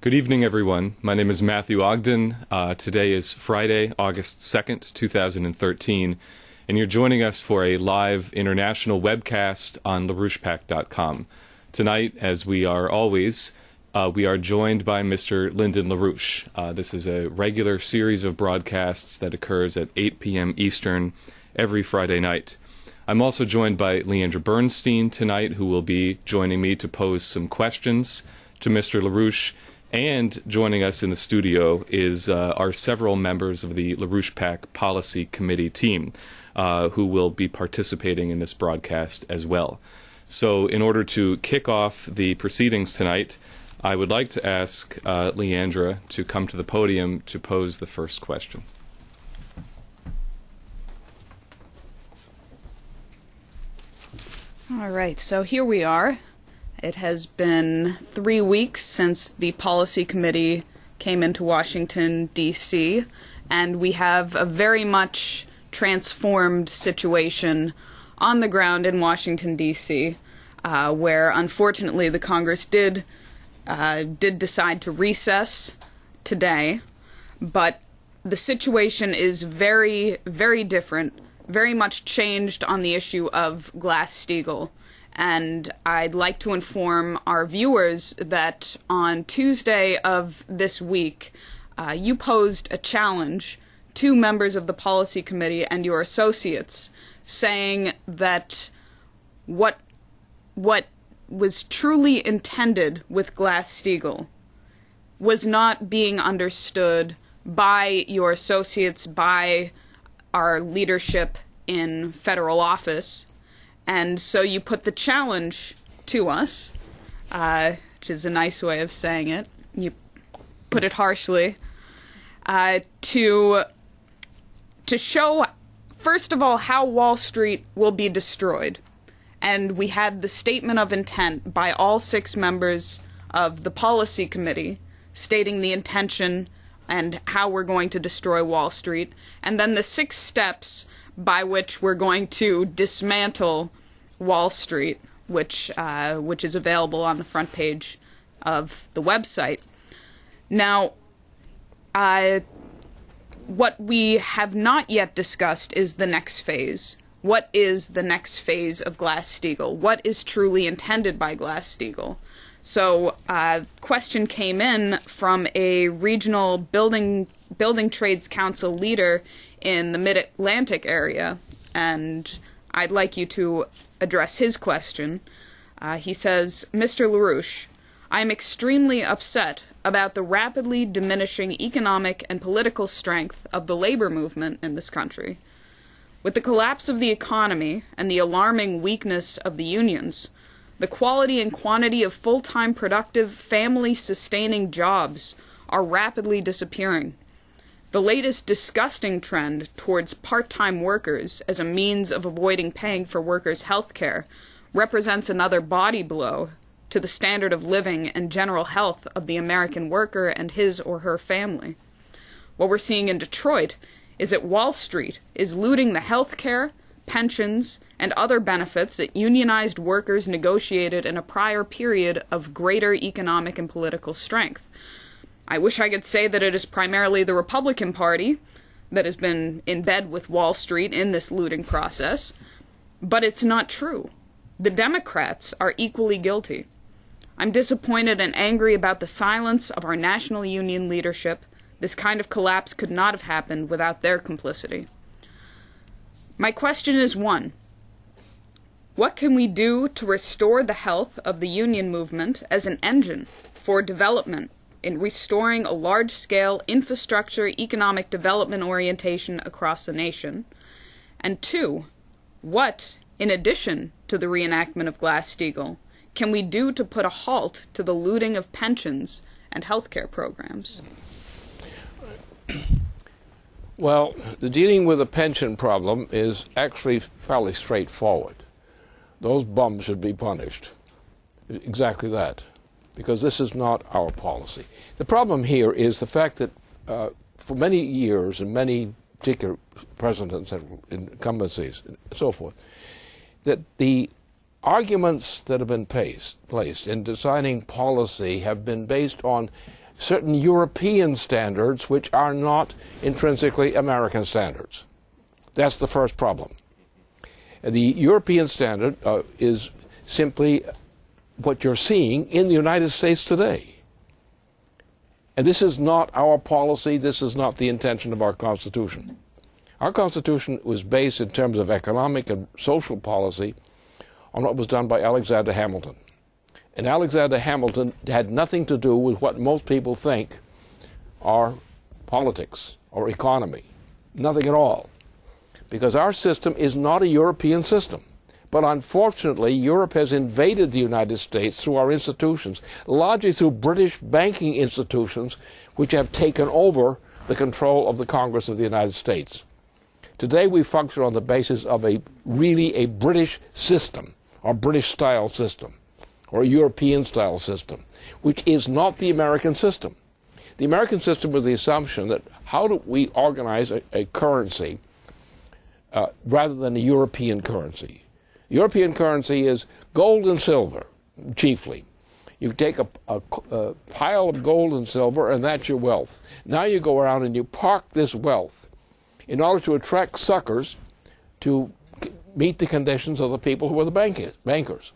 Good evening, everyone. My name is Matthew Ogden. Today is Friday, August 2nd, 2013, and you're joining us for a live international webcast on LaRouchepack.com. Tonight, as we are always, we are joined by Mr. Lyndon Larouche. This is a regular series of broadcasts that occurs at 8 p.m. Eastern every Friday night. I'm also joined by Leandra Bernstein tonight, who will be joining me to pose some questions to Mr. Larouche. And joining us in the studio are several members of the LaRouchePack Policy Committee team who will be participating in this broadcast as well. So in order to kick off the proceedings tonight, I would like to ask Leandra to come to the podium to pose the first question. All right, so here we are. It has been 3 weeks since the Policy Committee came into Washington, D.C., and we have a very much transformed situation on the ground in Washington, D.C., where unfortunately the Congress did decide to recess today, but the situation is very, very different, very much changed on the issue of Glass-Steagall. And I'd like to inform our viewers that on Tuesday of this week, you posed a challenge to members of the Policy Committee and your associates, saying that what was truly intended with Glass-Steagall was not being understood by your associates, by our leadership in federal office. And so you put the challenge to us, which is a nice way of saying it. You put it harshly, to show, first of all, how Wall Street will be destroyed. And we had the statement of intent by all 6 members of the Policy Committee stating the intention and how we're going to destroy Wall Street, and then the 6 steps by which we're going to dismantle Wall Street, which is available on the front page of the website. Now, what we have not yet discussed is the next phase. What is the next phase of Glass-Steagall? What is truly intended by Glass-Steagall? So, question came in from a regional building trades council leader in the Mid-Atlantic area, and I'd like you to address his question. He says, Mr. Larouche, I am extremely upset about the rapidly diminishing economic and political strength of the labor movement in this country. With the collapse of the economy and the alarming weakness of the unions, the quality and quantity of full-time productive family-sustaining jobs are rapidly disappearing. The latest disgusting trend towards part-time workers as a means of avoiding paying for workers' health care represents another body blow to the standard of living and general health of the American worker and his or her family. What we're seeing in Detroit is that Wall Street is looting the health care, pensions, and other benefits that unionized workers negotiated in a prior period of greater economic and political strength. I wish I could say that it is primarily the Republican Party that has been in bed with Wall Street in this looting process, but it's not true. The Democrats are equally guilty. I'm disappointed and angry about the silence of our national union leadership. This kind of collapse could not have happened without their complicity. My question is one. What can we do to restore the health of the union movement as an engine for development in restoring a large-scale infrastructure economic development orientation across the nation? And 2, what, in addition to the reenactment of Glass-Steagall, can we do to put a halt to the looting of pensions and healthcare programs? Well, the dealing with the pension problem is actually fairly straightforward. Those bums should be punished. Exactly that. Because this is not our policy. The problem here is the fact that for many years and many particular presidents and incumbencies and so forth, that the arguments that have been placed in designing policy have been based on certain European standards which are not intrinsically American standards. That's the first problem. The European standard is simply what you're seeing in the United States today. And this is not our policy, this is not the intention of our Constitution. Our Constitution was based in terms of economic and social policy on what was done by Alexander Hamilton. And Alexander Hamilton had nothing to do with what most people think are politics or economy. Nothing at all. Because our system is not a European system. But unfortunately, Europe has invaded the United States through our institutions, largely through British banking institutions, which have taken over the control of the Congress of the United States. Today we function on the basis of really a British system, or British-style system, or a European-style system, which is not the American system. The American system was the assumption that how do we organize a currency rather than a European currency. European currency is gold and silver, chiefly. You take a pile of gold and silver, and that's your wealth. Now you go around and you park this wealth in order to attract suckers to meet the conditions of the people who are the bankers.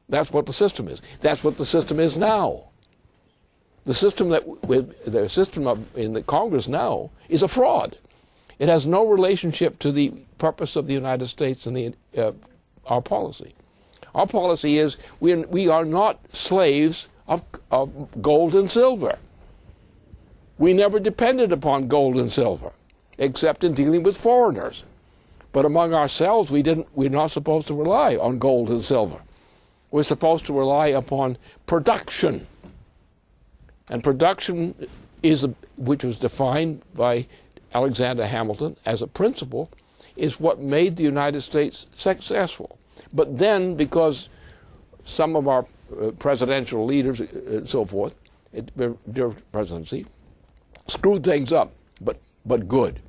That's what the system is. That's what the system is now. The system in the Congress now is a fraud. It has no relationship to the purpose of the United States and our policy. Our policy is we are not slaves of gold and silver. We never depended upon gold and silver, except in dealing with foreigners. But among ourselves, we're not supposed to rely on gold and silver. We're supposed to rely upon production. And production which was defined by Alexander Hamilton as a principle, is what made the United States successful. But then, because some of our presidential leaders and so forth, their presidency, screwed things up, but good.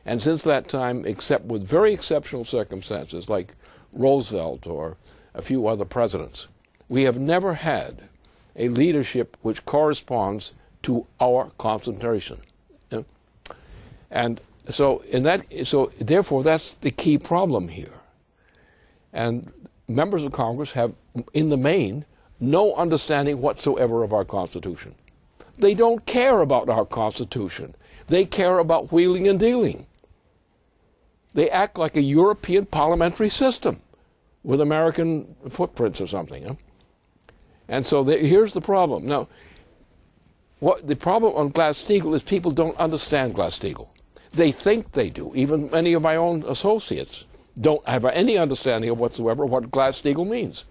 And since that time, except with very exceptional circumstances like Roosevelt or a few other presidents, we have never had a leadership which corresponds to our concentration. And so therefore that's the key problem here. And members of Congress have, in the main, no understanding whatsoever of our Constitution. They don't care about our Constitution. They care about wheeling and dealing. They act like a European parliamentary system with American footprints or something. Huh? And so here's the problem. Now, what the problem on Glass-Steagall is people don't understand Glass-Steagall. They think they do. Even many of my own associates don't have any understanding of whatsoever what Glass-Steagall means.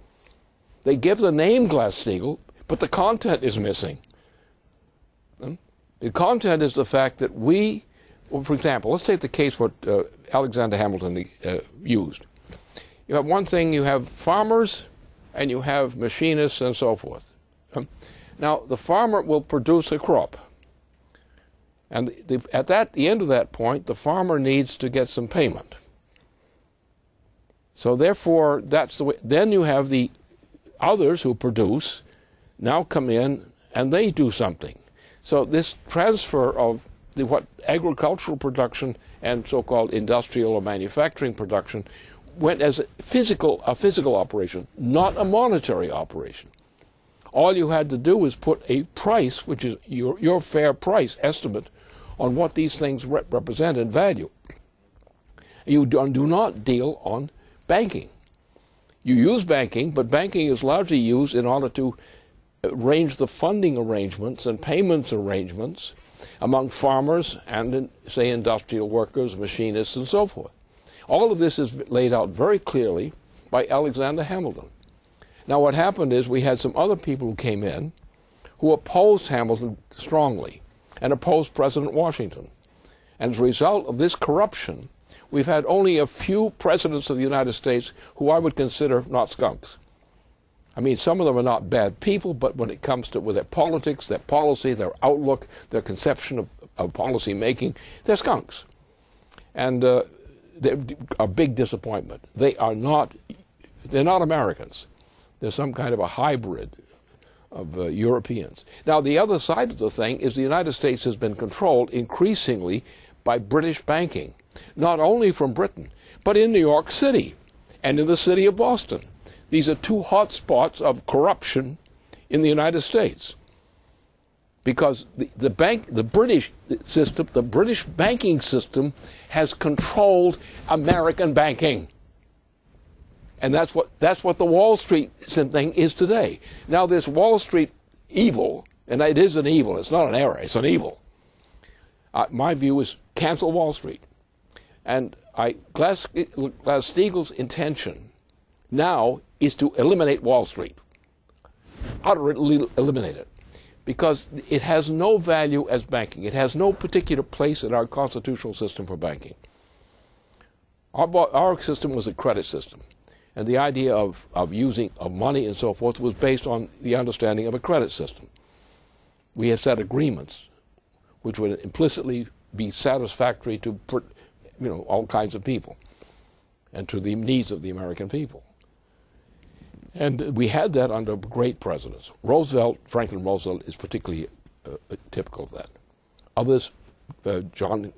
They give the name Glass-Steagall, but the content is missing. The content is the fact that for example, let's take the case what Alexander Hamilton used. You have one thing, you have farmers and you have machinists and so forth. Now, the farmer will produce a crop. And at the end of that point, the farmer needs to get some payment. So therefore, that's the way. Then you have the others who produce now come in and they do something. So this transfer of what agricultural production and so-called industrial or manufacturing production went as a physical operation, not a monetary operation. All you had to do was put a price, which is your fair price estimate, on what these things represent in value. You do not deal on banking. You use banking, but banking is largely used in order to arrange the funding arrangements and payments arrangements among farmers and, say, industrial workers, machinists, and so forth. All of this is laid out very clearly by Alexander Hamilton. Now, what happened is we had some other people who came in who opposed Hamilton strongly and opposed President Washington. And as a result of this corruption, we've had only a few presidents of the United States who I would consider not skunks. I mean, some of them are not bad people, but when it comes to with their politics, their policy, their outlook, their conception of policy making, they're skunks. And they're a big disappointment. They're not Americans. They're some kind of a hybrid Europeans. Now, the other side of the thing is the United States has been controlled increasingly by British banking, not only from Britain, but in New York City and in the city of Boston. These are two hot spots of corruption in the United States, because the British system, the British banking system, has controlled American banking. And that's what the Wall Street thing is today. Now, this Wall Street evil, and it is an evil, it's not an error, it's an evil. My view is cancel Wall Street. And Glass-Steagall's intention now is to eliminate Wall Street, utterly eliminate it, because it has no value as banking. It has no particular place in our constitutional system for banking. Our system was a credit system. And the idea of using money and so forth was based on the understanding of a credit system. We have set agreements which would implicitly be satisfactory to all kinds of people and to the needs of the American people. And we had that under great presidents. Franklin Roosevelt is particularly typical of that. Others, John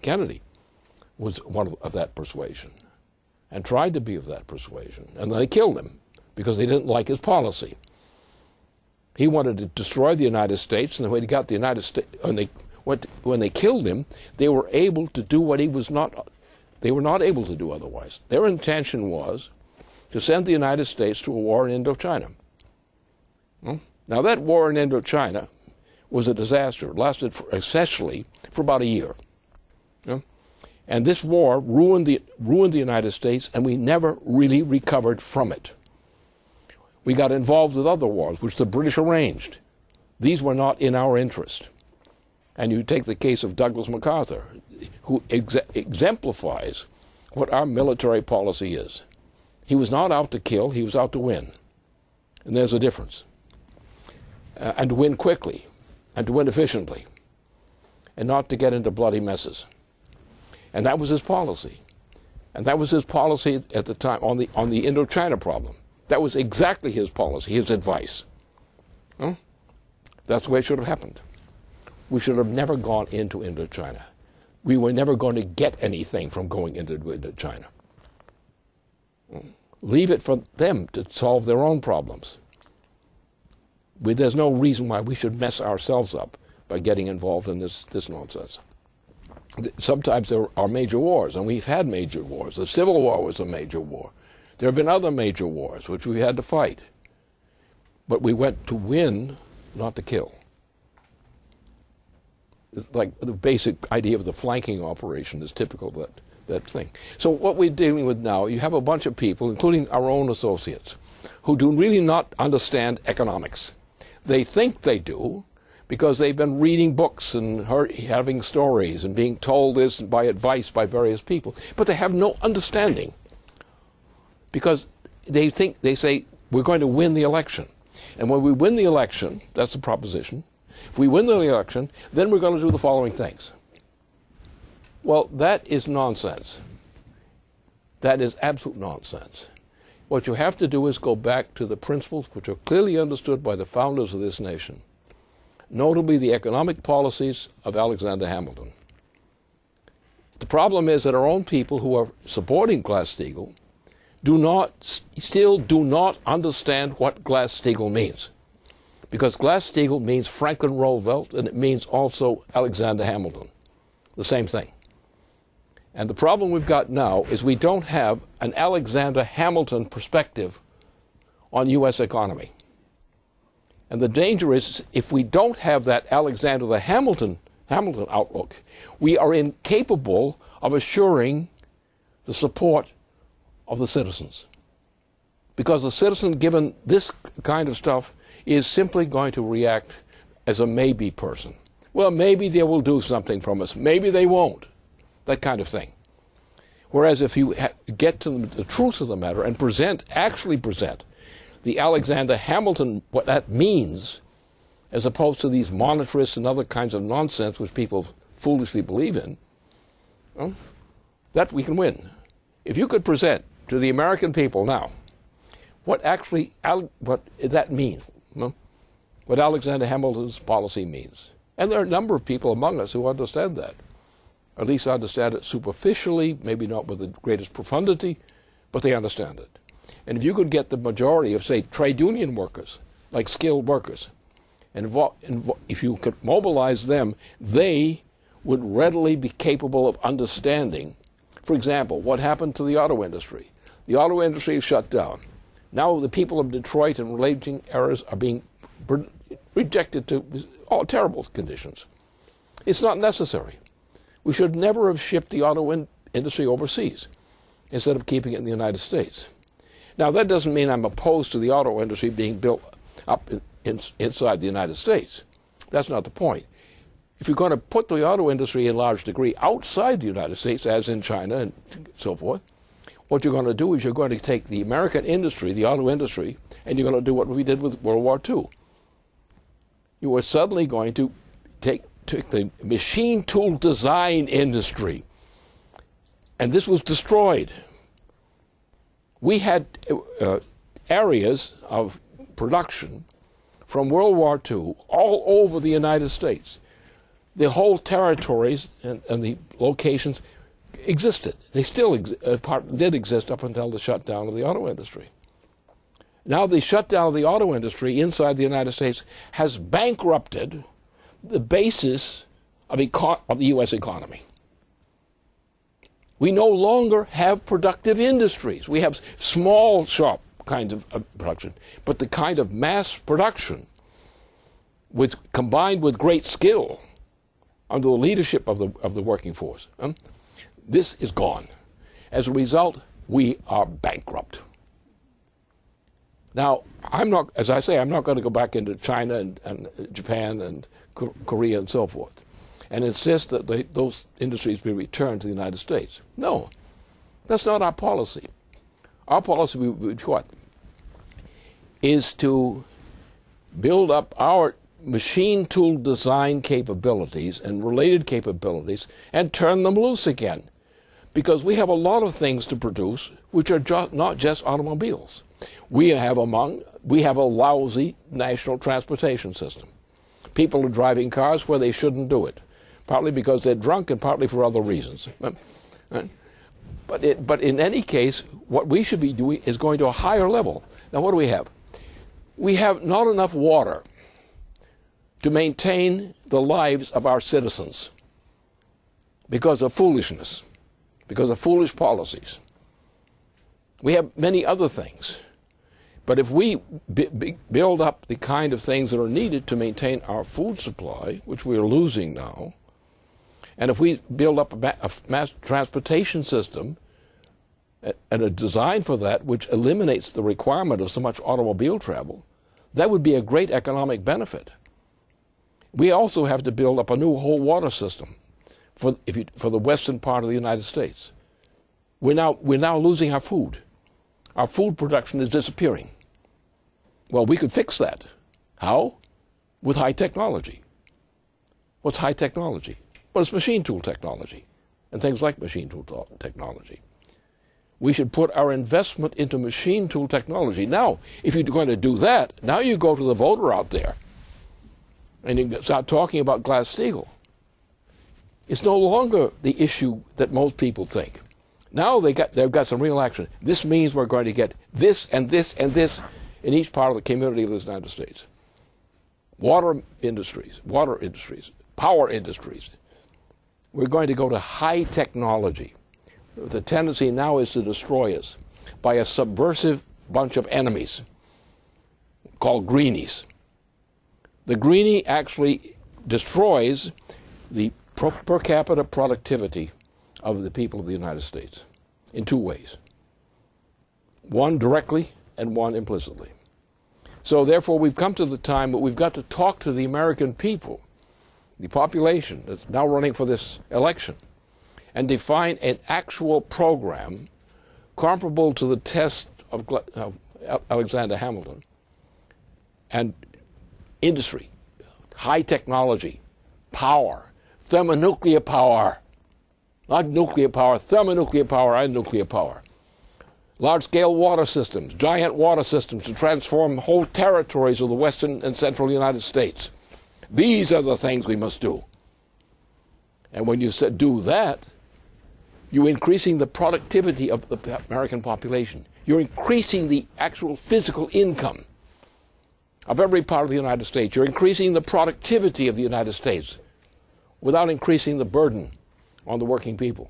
Kennedy was one of that persuasion, and tried to be of that persuasion. And they killed him because they didn't like his policy. He wanted to destroy the United States, and when he got the United States, when they killed him, they were able to do what they were not able to do otherwise. Their intention was to send the United States to a war in Indochina. Now, that war in Indochina was a disaster. It lasted essentially for about a year. And this war ruined the United States, and we never really recovered from it. We got involved with other wars, which the British arranged. These were not in our interest. And you take the case of Douglas MacArthur, who exemplifies what our military policy is. He was not out to kill, he was out to win. And there's a difference. And to win quickly, and to win efficiently, and not to get into bloody messes. And that was his policy. And that was his policy at the time on the Indochina problem. That was exactly his policy, his advice. That's the way it should have happened. We should have never gone into Indochina. We were never going to get anything from going into Indochina. Leave it for them to solve their own problems. There's no reason why we should mess ourselves up by getting involved in this nonsense. Sometimes there are major wars, and we've had major wars. The Civil War was a major war. There have been other major wars which we had to fight. But we went to win, not to kill. It's like the basic idea of the flanking operation is typical of that thing. So what we're dealing with now, you have a bunch of people, including our own associates, who do really not understand economics. They think they do, because they've been reading books and having stories and being told this by advice by various people. But they have no understanding, because they say, we're going to win the election. And when we win the election, that's the proposition, if we win the election, then we're going to do the following things. Well, that is nonsense. That is absolute nonsense. What you have to do is go back to the principles which are clearly understood by the founders of this nation, notably the economic policies of Alexander Hamilton. The problem is that our own people who are supporting Glass-Steagall still do not understand what Glass-Steagall means. Because Glass-Steagall means Franklin Roosevelt, and it means also Alexander Hamilton. The same thing. And the problem we've got now is we don't have an Alexander Hamilton perspective on U.S. economy. And the danger is, if we don't have that Alexander the Hamilton outlook, we are incapable of assuring the support of the citizens. Because the citizen, given this kind of stuff, is simply going to react as a maybe person. Well, maybe they will do something from us. Maybe they won't. That kind of thing. Whereas if you get to the truth of the matter and actually present the Alexander Hamilton, what that means, as opposed to these monetarists and other kinds of nonsense which people foolishly believe in, that we can win. If you could present to the American people now what that means, what Alexander Hamilton's policy means. And there are a number of people among us who understand that, at least understand it superficially, maybe not with the greatest profundity, but they understand it. And if you could get the majority of, say, trade union workers, like skilled workers, and if you could mobilize them, they would readily be capable of understanding, for example, what happened to the auto industry. The auto industry is shut down. Now the people of Detroit and relating areas are being rejected to terrible conditions. It's not necessary. We should never have shipped the auto industry overseas instead of keeping it in the United States. Now, that doesn't mean I'm opposed to the auto industry being built up inside the United States. That's not the point. If you're going to put the auto industry in large degree outside the United States, as in China and so forth, what you're going to do is you're going to take the American industry, the auto industry, and you're going to do what we did with World War II. You are suddenly going to take the machine tool design industry, and this was destroyed. We had areas of production from World War II all over the United States. The whole territories and the locations existed. They still did exist up until the shutdown of the auto industry. Now the shutdown of the auto industry inside the United States has bankrupted the basis of the U.S. economy. We no longer have productive industries. We have small shop kinds of production, but the kind of mass production combined with great skill under the leadership of the working force, this is gone. As a result, we are bankrupt. Now, as I say, I'm not going to go back into China and Japan and Korea and so forth and insist that those industries be returned to the United States. No, that's not our policy. Our policy is to build up our machine tool design capabilities and related capabilities and turn them loose again, because we have a lot of things to produce which are not just automobiles. We have a lousy national transportation system. People are driving cars where they shouldn't do it, partly because they're drunk and partly for other reasons. But in any case, what we should be doing is going to a higher level. Now, what do we have? We have not enough water to maintain the lives of our citizens because of foolishness, because of foolish policies. We have many other things. But if we build up the kind of things that are needed to maintain our food supply, which we are losing now, and if we build up a mass transportation system and a design for that which eliminates the requirement of so much automobile travel, that would be a great economic benefit. We also have to build up a new whole water system for the western part of the United States. We're now losing our food. Our food production is disappearing. Well, we could fix that. How? With high technology. What's high technology? Well, it's machine tool technology and things like machine tool technology. We should put our investment into machine tool technology. Now, if you're going to do that, now you go to the voter out there and you start talking about Glass-Steagall. It's no longer the issue that most people think. Now they've got some real action. This means we're going to get this and this and this in each part of the community of the United States. Water industries, power industries. We're going to go to high technology. The tendency now is to destroy us by a subversive bunch of enemies called greenies. The greenie actually destroys the per capita productivity of the people of the United States in two ways. One directly and one implicitly. So therefore we've come to the time that we've got to talk to the American people, the population that's now running for this election, and define an actual program comparable to the test of Alexander Hamilton and industry, high technology, power, thermonuclear power, not nuclear power, thermonuclear power and nuclear power. large-scale water systems, giant water systems to transform whole territories of the western and central United States. These are the things we must do. And when you do that, you're increasing the productivity of the American population. You're increasing the actual physical income of every part of the United States. You're increasing the productivity of the United States without increasing the burden on the working people.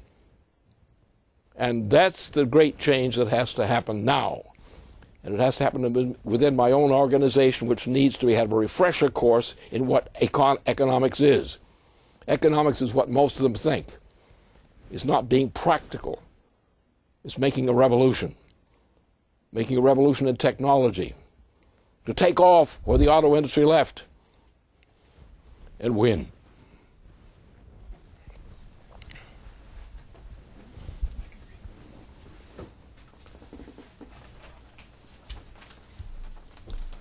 And that's the great change that has to happen now. And it has to happen within my own organization, which needs to have a refresher course in what economics is. Economics is what most of them think. It's not being practical. It's making a revolution in technology, to take off where the auto industry left and win.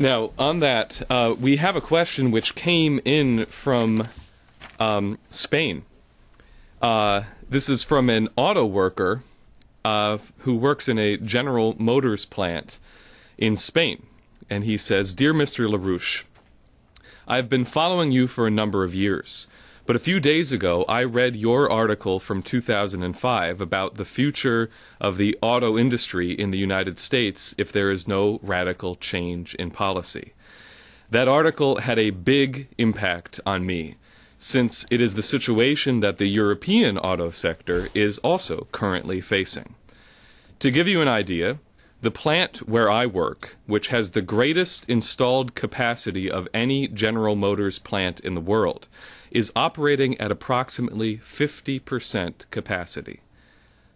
Now, on that, we have a question which came in from Spain. This is from an auto worker who works in a General Motors plant in Spain. And he says, "Dear Mr. LaRouche, I've been following you for a number of years, but a few days ago I read your article from 2005 about the future of the auto industry in the United States if there is no radical change in policy. That article had a big impact on me, since it is the situation that the European auto sector is also currently facing. To give you an idea, the plant where I work, which has the greatest installed capacity of any General Motors plant in the world, is operating at approximately 50% capacity.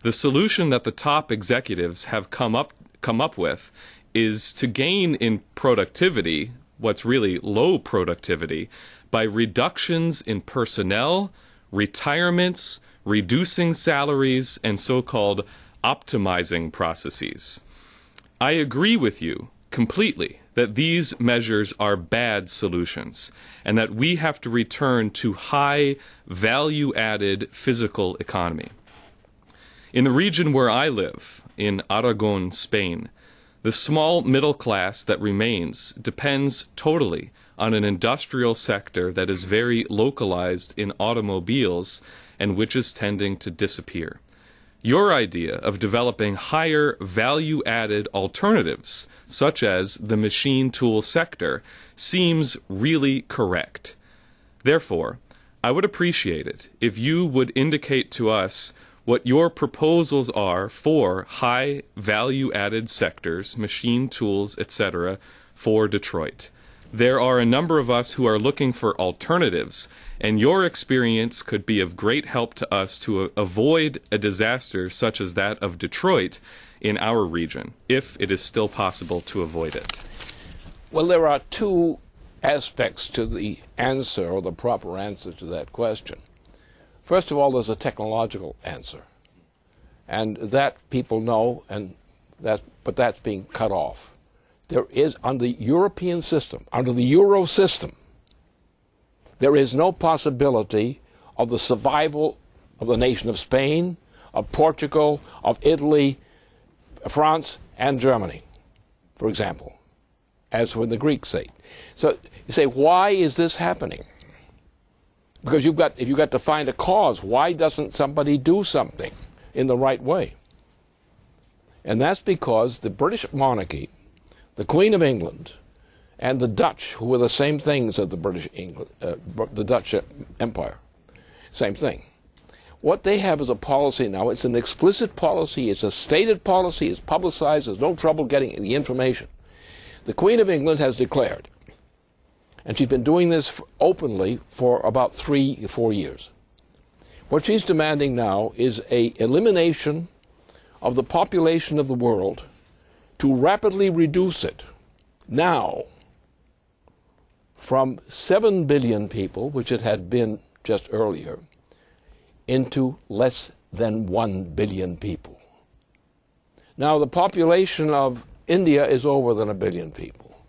The solution that the top executives have come up with is to gain in productivity, what's really low productivity, by reductions in personnel, retirements, reducing salaries, and so-called optimizing processes. I agree with you completely that these measures are bad solutions and that we have to return to high value-added physical economy. In the region where I live, in Aragon, Spain, the small middle class that remains depends totally on an industrial sector that is very localized in automobiles and which is tending to disappear. Your idea of developing higher value-added alternatives, such as the machine tool sector, seems really correct. Therefore, I would appreciate it if you would indicate to us what your proposals are for high value-added sectors, machine tools, etc., for Detroit. There are a number of us who are looking for alternatives, and your experience could be of great help to us to avoid a disaster such as that of Detroit in our region, if it is still possible to avoid it." Well, there are two aspects to the answer, or the proper answer to that question. First of all, there's a technological answer, and that people know, but that's being cut off. There is, under the European system, under the Euro system, there is no possibility of the survival of the nation of Spain, of Portugal, of Italy, France, and Germany, for example, as when the Greeks say. So you say, why is this happening? Because if you've got to find a cause, why doesn't somebody do something in the right way? And that's because the British monarchy, the Queen of England, and the Dutch, who were the same things as the Dutch Empire, same thing. What they have is a policy now. It's an explicit policy. It's a stated policy. It's publicized. There's no trouble getting the information. The Queen of England has declared, and she's been doing this openly for about 3 or 4 years. What she's demanding now is an elimination of the population of the world, to rapidly reduce it now from 7 billion people, which it had been just earlier, into less than 1 billion people. Now, the population of India is over than 1 billion people.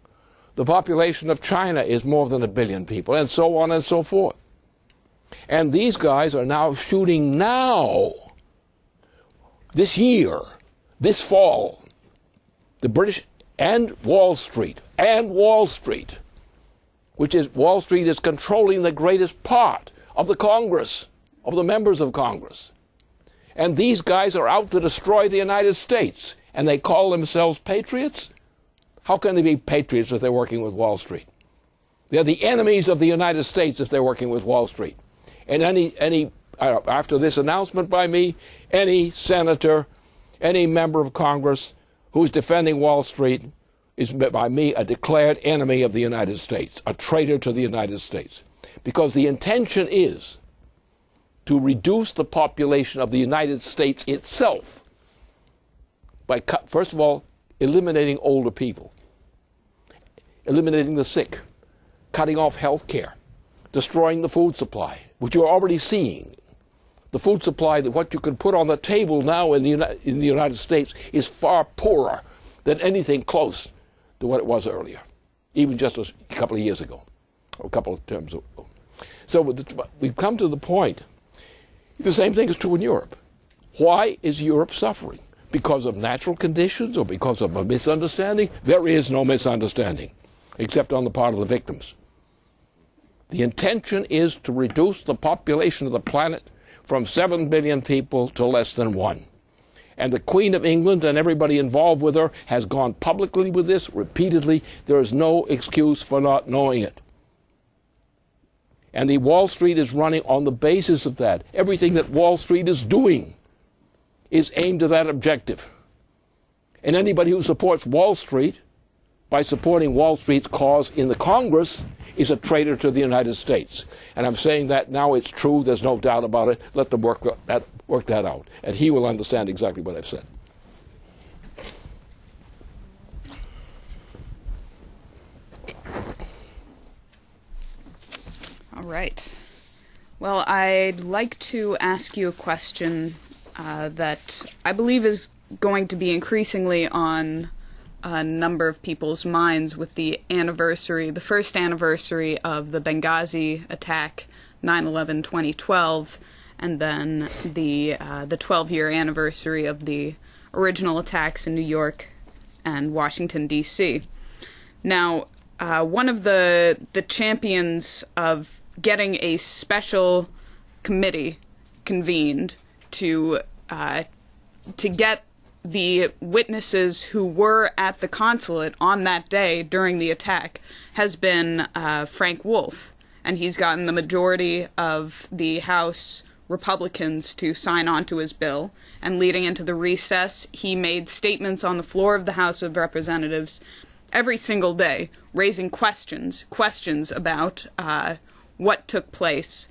The population of China is more than 1 billion people, and so on and so forth. And these guys are now shooting now, this year, this fall, The British and Wall Street, which is Wall Street is controlling the greatest part of the Congress, of the members of Congress. And these guys are out to destroy the United States, and they call themselves patriots? How can they be patriots if they're working with Wall Street? They're the enemies of the United States if they're working with Wall Street. And after this announcement by me, any senator, any member of Congress who's defending Wall Street is by me a declared enemy of the United States, a traitor to the United States. Because the intention is to reduce the population of the United States itself by, first of all, eliminating older people, eliminating the sick, cutting off health care, destroying the food supply, which you're already seeing. The food supply, that what you can put on the table now in the United States is far poorer than anything close to what it was earlier, even just a couple of years ago, or a couple of terms ago. So we've come to the point. The same thing is true in Europe. Why is Europe suffering? Because of natural conditions or because of a misunderstanding? There is no misunderstanding, except on the part of the victims. The intention is to reduce the population of the planet from 7 billion people to less than 1. And the Queen of England and everybody involved with her has gone publicly with this repeatedly. There is no excuse for not knowing it. And the Wall Street is running on the basis of that. Everything that Wall Street is doing is aimed at that objective. And anybody who supports Wall Street by supporting Wall Street's cause in the Congress is a traitor to the United States. And I'm saying that now it's true. There's no doubt about it. Let them work that out. And he will understand exactly what I've said. All right. Well, I'd like to ask you a question that I believe is going to be increasingly on a number of people's minds with the first anniversary of the Benghazi attack, 9/11/2012, and then the 12-year anniversary of the original attacks in New York and Washington, D.C. Now, one of the champions of getting a special committee convened to get the witnesses who were at the consulate on that day during the attack has been Frank Wolf, and he's gotten the majority of the House Republicans to sign on to his bill, and leading into the recess, he made statements on the floor of the House of Representatives every single day, raising questions about what took place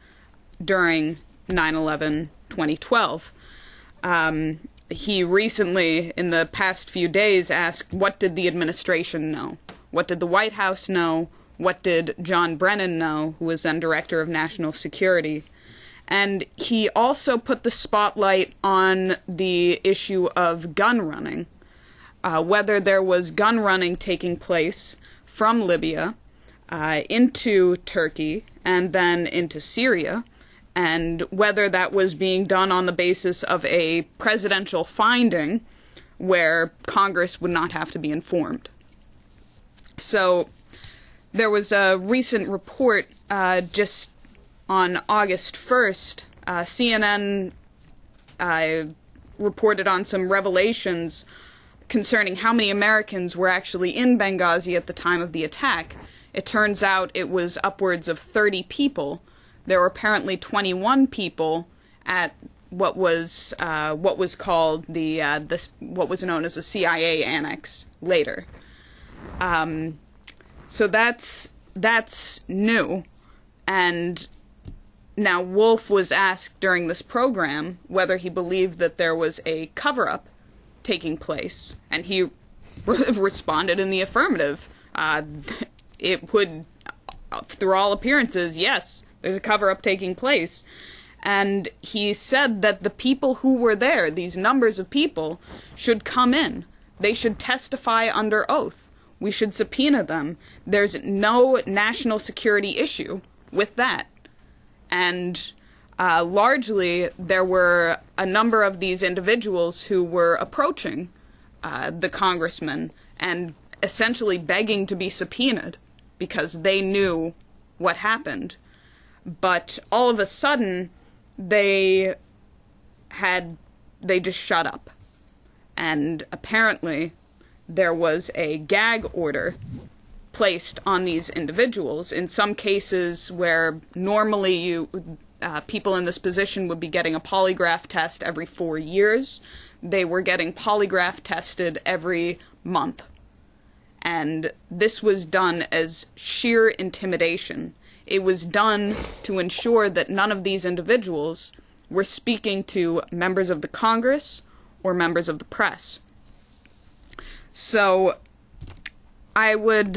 during 9/11/2012. He recently, in the past few days, asked, what did the administration know? What did the White House know? What did John Brennan know, who was then Director of National Security? And he also put the spotlight on the issue of gun running, whether there was gun running taking place from Libya into Turkey and then into Syria, and whether that was being done on the basis of a presidential finding where Congress would not have to be informed. So there was a recent report just on August 1st. CNN reported on some revelations concerning how many Americans were actually in Benghazi at the time of the attack. It turns out it was upwards of 30 people. There were apparently 21 people at what was called what was known as the CIA annex later. So that's new. And now Wolf was asked during this program whether he believed that there was a cover-up taking place, and he responded in the affirmative. It would, through all appearances, yes, there's a cover-up taking place. And he said that the people who were there, these numbers of people, should come in. They should testify under oath. We should subpoena them. There's no national security issue with that. And largely, there were a number of these individuals who were approaching the congressmen and essentially begging to be subpoenaed because they knew what happened. But all of a sudden, they just shut up. And apparently, there was a gag order placed on these individuals. In some cases where normally people in this position would be getting a polygraph test every 4 years, they were getting polygraph tested every month. And this was done as sheer intimidation. It was done to ensure that none of these individuals were speaking to members of the Congress or members of the press. So I would,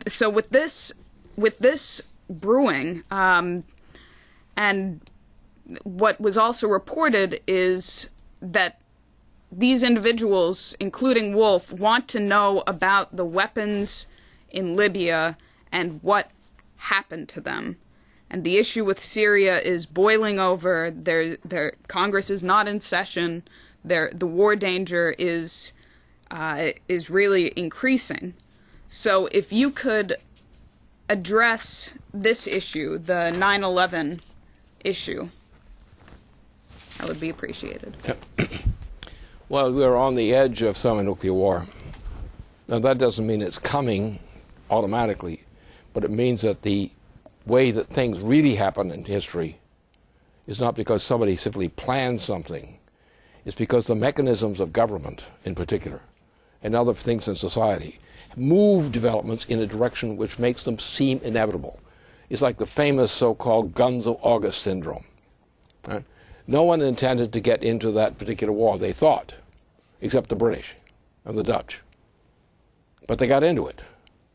so with this brewing, and what was also reported is that these individuals, including Wolf, want to know about the weapons in Libya and what happened to them. And the issue with Syria is boiling over. Their Congress is not in session. The war danger is really increasing. So if you could address this issue, the 9/11 issue, that would be appreciated. Well, we're on the edge of thermonuclear war. Now, that doesn't mean it's coming automatically, but it means that the way that things really happen in history is not because somebody simply planned something. It's because the mechanisms of government, in particular, and other things in society, move developments in a direction which makes them seem inevitable. It's like the famous so-called Guns of August syndrome. Right? No one intended to get into that particular war, they thought, except the British and the Dutch. But they got into it,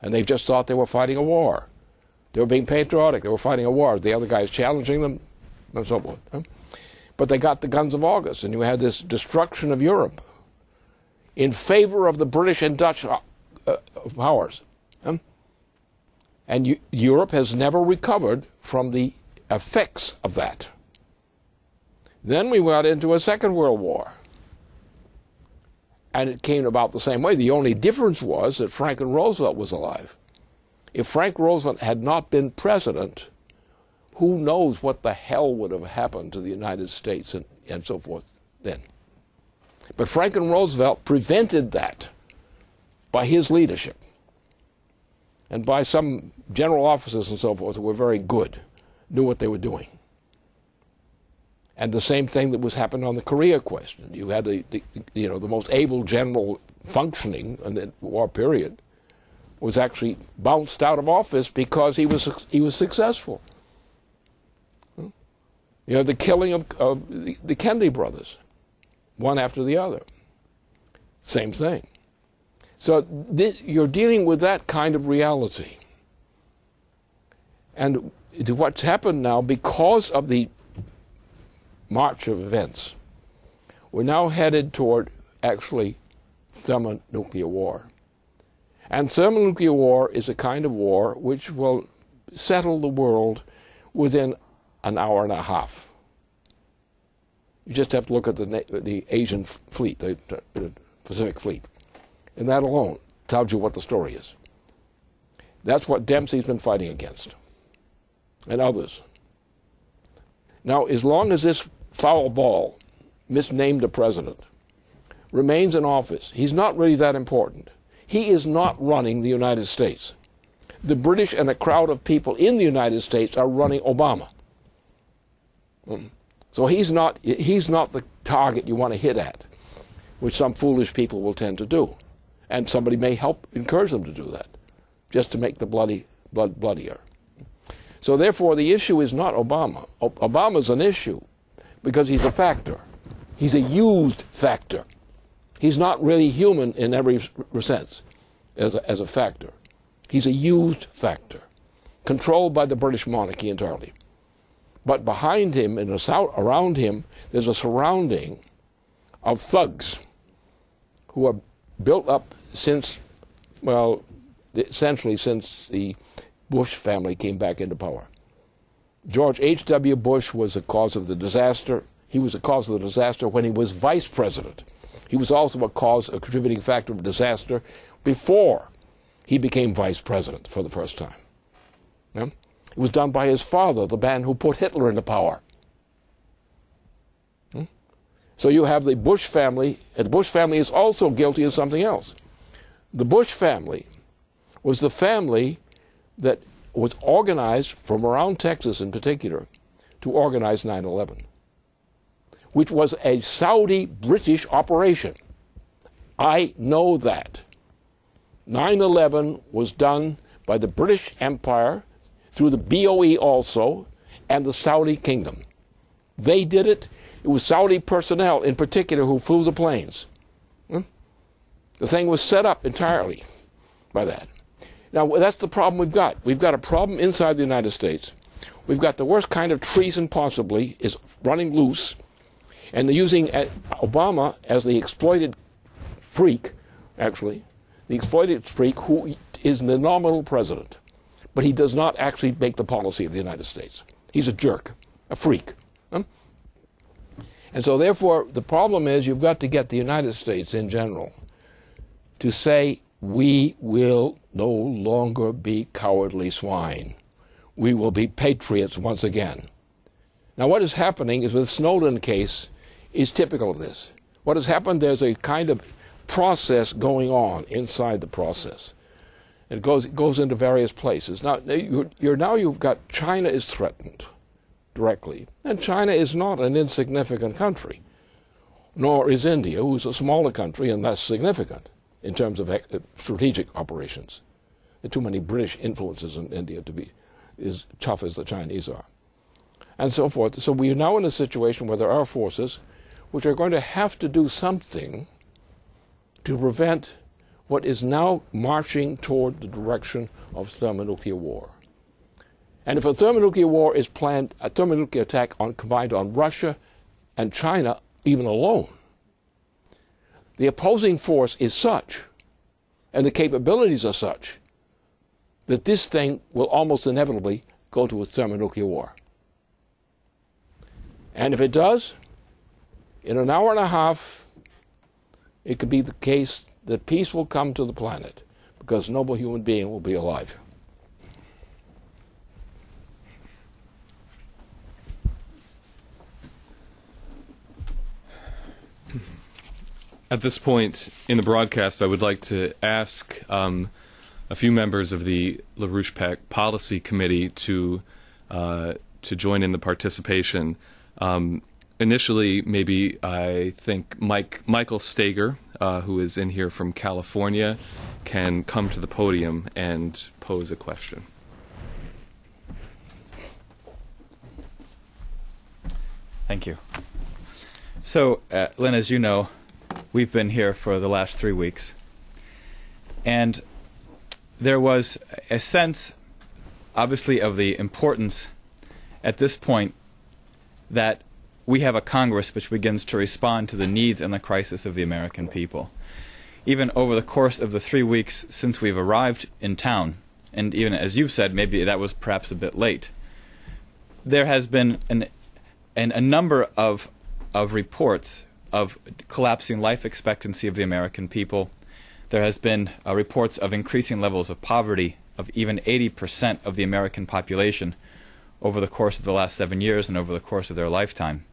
and they just thought they were fighting a war. They were being patriotic, they were fighting a war. The other guys challenging them, and so forth. But they got the Guns of August, and you had this destruction of Europe in favor of the British and Dutch powers. And Europe has never recovered from the effects of that. Then we got into a Second World War. And it came about the same way. The only difference was that Franklin Roosevelt was alive. If Frank Roosevelt had not been president, who knows what the hell would have happened to the United States and so forth then. But Franklin Roosevelt prevented that by his leadership and by some general officers and so forth who were very good, knew what they were doing. And the same thing that was happening on the Korea question. You had the most able general functioning in the war period was actually bounced out of office because he was successful. You know, the killing of the Kennedy brothers, one after the other. Same thing. So you're dealing with that kind of reality. And what's happened now, because of the march of events, we're now headed toward actually thermonuclear war. And thermonuclear war is a kind of war which will settle the world within an hour and a half. You just have to look at the Asian fleet, the Pacific fleet. And that alone tells you what the story is. That's what Dempsey's been fighting against, and others. Now, as long as this foul ball, misnamed the president, remains in office, he's not really that important. He is not running the United States. The British and a crowd of people in the United States are running Obama. So he's not the target you want to hit at, which some foolish people will tend to do. And somebody may encourage them to do that, just to make the blood bloodier. So therefore, the issue is not Obama. Obama's an issue because he's a factor. He's a used factor. He's not really human in every sense as a factor. He's a used factor, controlled by the British monarchy entirely. But behind him and around him, there's a surrounding of thugs who are built up since, well, essentially since the Bush family came back into power. George H.W. Bush was the cause of the disaster. He was the cause of the disaster when he was vice president. He was also a contributing factor of disaster before he became vice president for the first time. Yeah? It was done by his father, the man who put Hitler into power. So you have the Bush family, and the Bush family is also guilty of something else. The Bush family was the family that was organized from around Texas in particular to organize 9/11, which was a Saudi-British operation. I know that. 9/11 was done by the British Empire through the BOE also and the Saudi kingdom. They did it. It was Saudi personnel in particular who flew the planes. The thing was set up entirely by that. Now, that's the problem we've got. We've got a problem inside the United States. We've got the worst kind of treason possibly is running loose, and they're using Obama as the exploited freak, actually, the exploited freak who is the nominal president, but he does not actually make the policy of the United States. He's a jerk, a freak. And so therefore, the problem is you've got to get the United States in general to say, we will no longer be cowardly swine. We will be patriots once again. Now what is happening is with the Snowden case is typical of this. What has happened, there's a kind of process going on inside the process. It goes into various places. Now you've got China is threatened directly. And China is not an insignificant country, nor is India, who's a smaller country and less significant in terms of strategic operations. There are too many British influences in India to be as tough as the Chinese are, and so forth. So we are now in a situation where there are forces which are going to have to do something to prevent what is now marching toward the direction of thermonuclear war. And if a thermonuclear war is planned, a thermonuclear attack combined on Russia and China even alone, the opposing force is such, and the capabilities are such, that this thing will almost inevitably go to a thermonuclear war. And if it does, in an hour and a half, it could be the case that peace will come to the planet, because no human being will be alive. At this point in the broadcast, I would like to ask a few members of the LaRouche Policy Committee to join in the participation. Initially, maybe I think Michael Steagall, who is in here from California, can come to the podium and pose a question. Thank you. So, Lynn, as you know, we've been here for the last 3 weeks, and there was a sense, obviously, of the importance at this point that we have a Congress which begins to respond to the needs and the crisis of the American people. Even over the course of the 3 weeks since we've arrived in town, and even as you've said, maybe that was perhaps a bit late, there has been a number of reports of collapsing life expectancy of the American people. There has been reports of increasing levels of poverty of even 80% of the American population over the course of the last 7 years and over the course of their lifetime.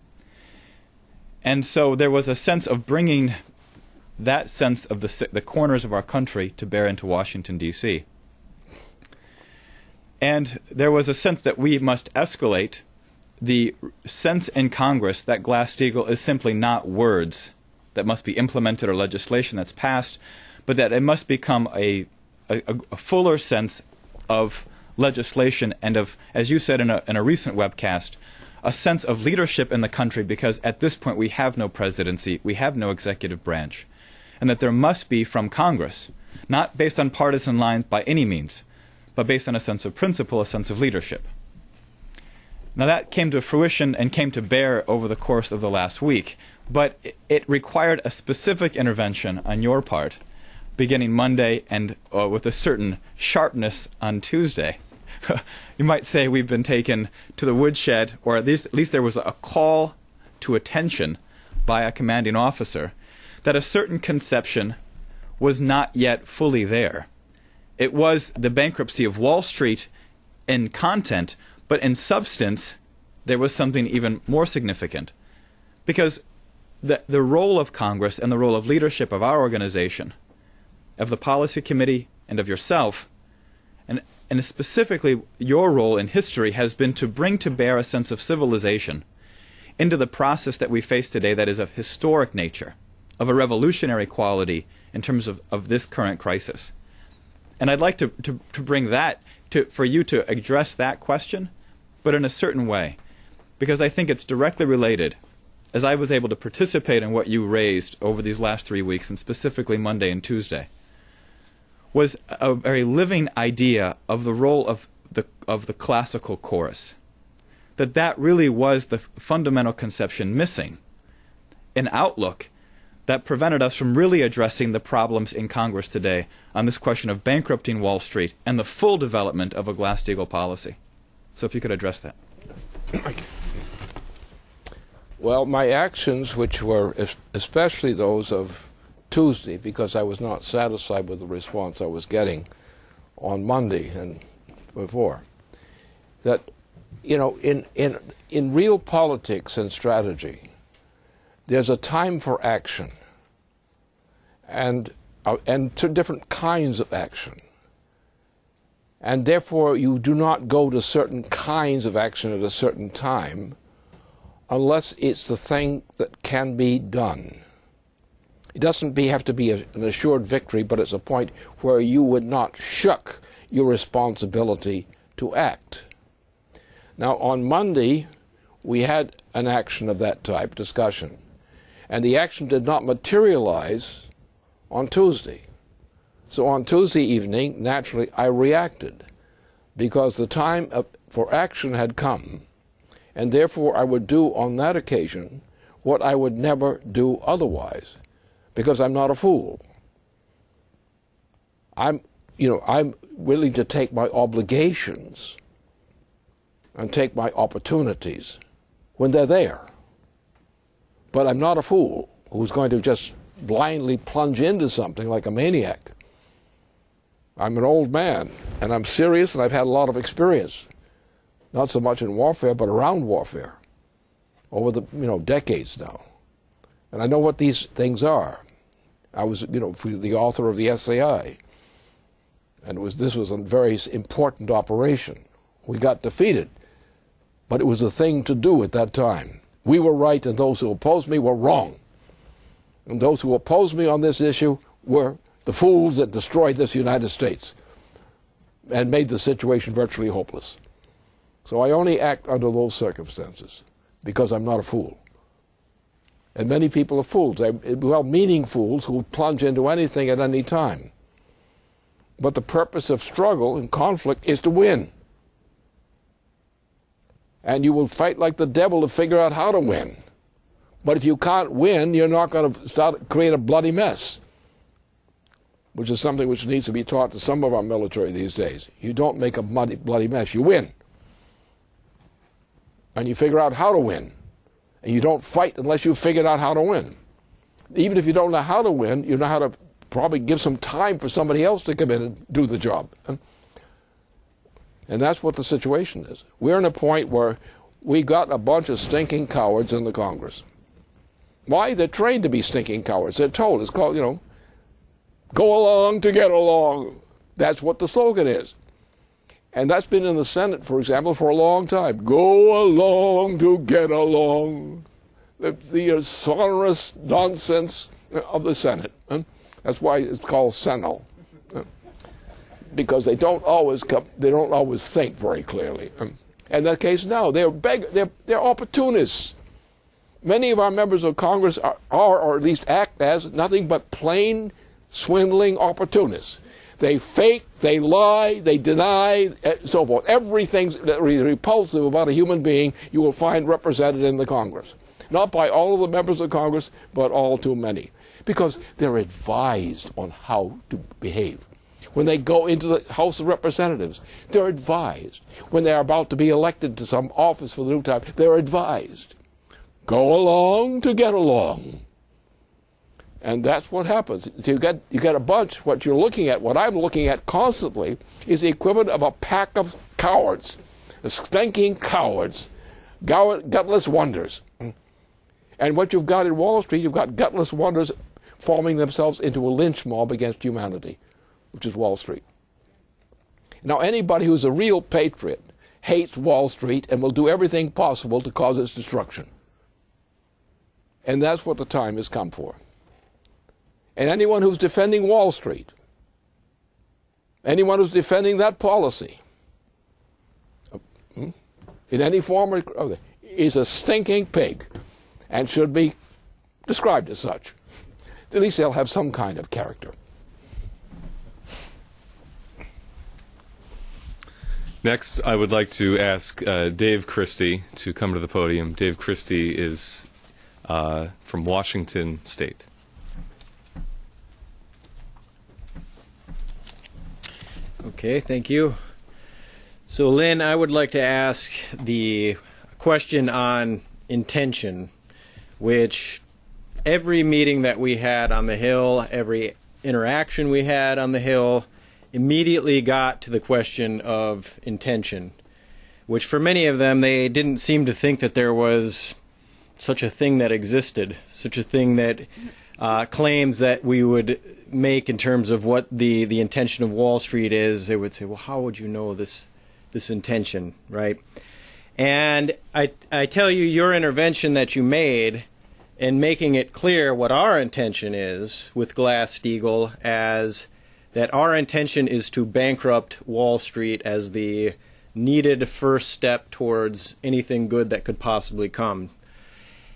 And so there was a sense of bringing that sense of the corners of our country to bear into Washington, D.C. And there was a sense that we must escalate the sense in Congress that Glass-Steagall is simply not words that must be implemented or legislation that's passed, but that it must become a fuller sense of legislation and of, as you said in a recent webcast, a sense of leadership in the country, because at this point we have no presidency, we have no executive branch, and that there must be from Congress, not based on partisan lines by any means, but based on a sense of principle, a sense of leadership. Now that came to fruition and came to bear over the course of the last week, but it required a specific intervention on your part, beginning Monday and with a certain sharpness on Tuesday. You might say we've been taken to the woodshed, or at least there was a call to attention by a commanding officer that a certain conception was not yet fully there. It was the bankruptcy of Wall Street in content, but in substance, there was something even more significant. Because the role of Congress and the role of leadership of our organization, of the policy committee and of yourself, and specifically your role in history, has been to bring to bear a sense of civilization into the process that we face today that is of historic nature, of a revolutionary quality in terms of this current crisis. And I'd like to bring that for you to address that question, but in a certain way, because I think it's directly related, as I was able to participate in what you raised over these last 3 weeks, and specifically Monday and Tuesday, was a very living idea of the role of the classical chorus. That really was the fundamental conception missing, an outlook that prevented us from really addressing the problems in Congress today on this question of bankrupting Wall Street and the full development of a Glass-Steagall policy. So if you could address that. Well, my actions, which were especially those of Tuesday, because I was not satisfied with the response I was getting on Monday and before, that, you know, in real politics and strategy, there's a time for action, and to different kinds of action. And therefore, you do not go to certain kinds of action at a certain time unless it's the thing that can be done. It doesn't have to be an assured victory, but it's a point where you would not shuck your responsibility to act. Now, on Monday, we had an action of that type, discussion, and the action did not materialize on Tuesday. So on Tuesday evening, naturally, I reacted because the time for action had come, and therefore I would do on that occasion what I would never do otherwise, because I'm not a fool. I'm willing to take my obligations and take my opportunities when they're there. But I'm not a fool who's going to just blindly plunge into something like a maniac. I'm an old man, and I'm serious, and I've had a lot of experience, not so much in warfare, but around warfare, over the decades now. And I know what these things are. I was, the author of the SAI, and this was a very important operation. We got defeated, but it was the thing to do at that time. We were right, and those who opposed me were wrong. And those who opposed me on this issue were the fools that destroyed this United States and made the situation virtually hopeless. So I only act under those circumstances because I'm not a fool. And many people are fools, well-meaning fools who plunge into anything at any time. But the purpose of struggle and conflict is to win. And you will fight like the devil to figure out how to win. But if you can't win, you're not going to create a bloody mess, which is something which needs to be taught to some of our military these days. You don't make a bloody mess, you win. And you figure out how to win. And you don't fight unless you've figured out how to win. Even if you don't know how to win, you know how to probably give some time for somebody else to come in and do the job. And that's what the situation is. We're in a point where we got a bunch of stinking cowards in the Congress. Why? They're trained to be stinking cowards. They're told. It's called, go along to get along. That's what the slogan is. And that's been in the Senate, for example, for a long time. Go along to get along. The sonorous nonsense of the Senate. That's why it's called Senal. Because they don't always think very clearly. In that case, no, they're opportunists. Many of our members of Congress are, or at least act as, nothing but plain, swindling opportunists. They fake, they lie, they deny, so forth. Everything that is repulsive about a human being you will find represented in the Congress. Not by all of the members of Congress, but all too many. Because they're advised on how to behave. When they go into the House of Representatives, they're advised. When they're about to be elected to some office for the new time, they're advised. Go along to get along. And that's what happens. You get a bunch. What you're looking at, what I'm looking at constantly, is the equivalent of a pack of cowards, stinking cowards, gutless wonders. And what you've got in Wall Street, you've got gutless wonders forming themselves into a lynch mob against humanity, which is Wall Street. Now, anybody who's a real patriot hates Wall Street and will do everything possible to cause its destruction. And that's what the time has come for. And anyone who's defending Wall Street, anyone who's defending that policy, in any form or other, is a stinking pig and should be described as such. At least they'll have some kind of character. Next, I would like to ask Dave Christie to come to the podium. Dave Christie is from Washington State. Okay, thank you. So, Lynn, I would like to ask the question on intention, which every meeting that we had on the Hill, every interaction we had on the Hill, immediately got to the question of intention, which for many of them, they didn't seem to think that there was such a thing that existed, such a thing that claims that we would make in terms of what the intention of Wall Street is. They would say, well, how would you know this intention, right? And I tell you, your intervention that you made in making it clear what our intention is with Glass-Steagall, as that our intention is to bankrupt Wall Street as the needed first step towards anything good that could possibly come.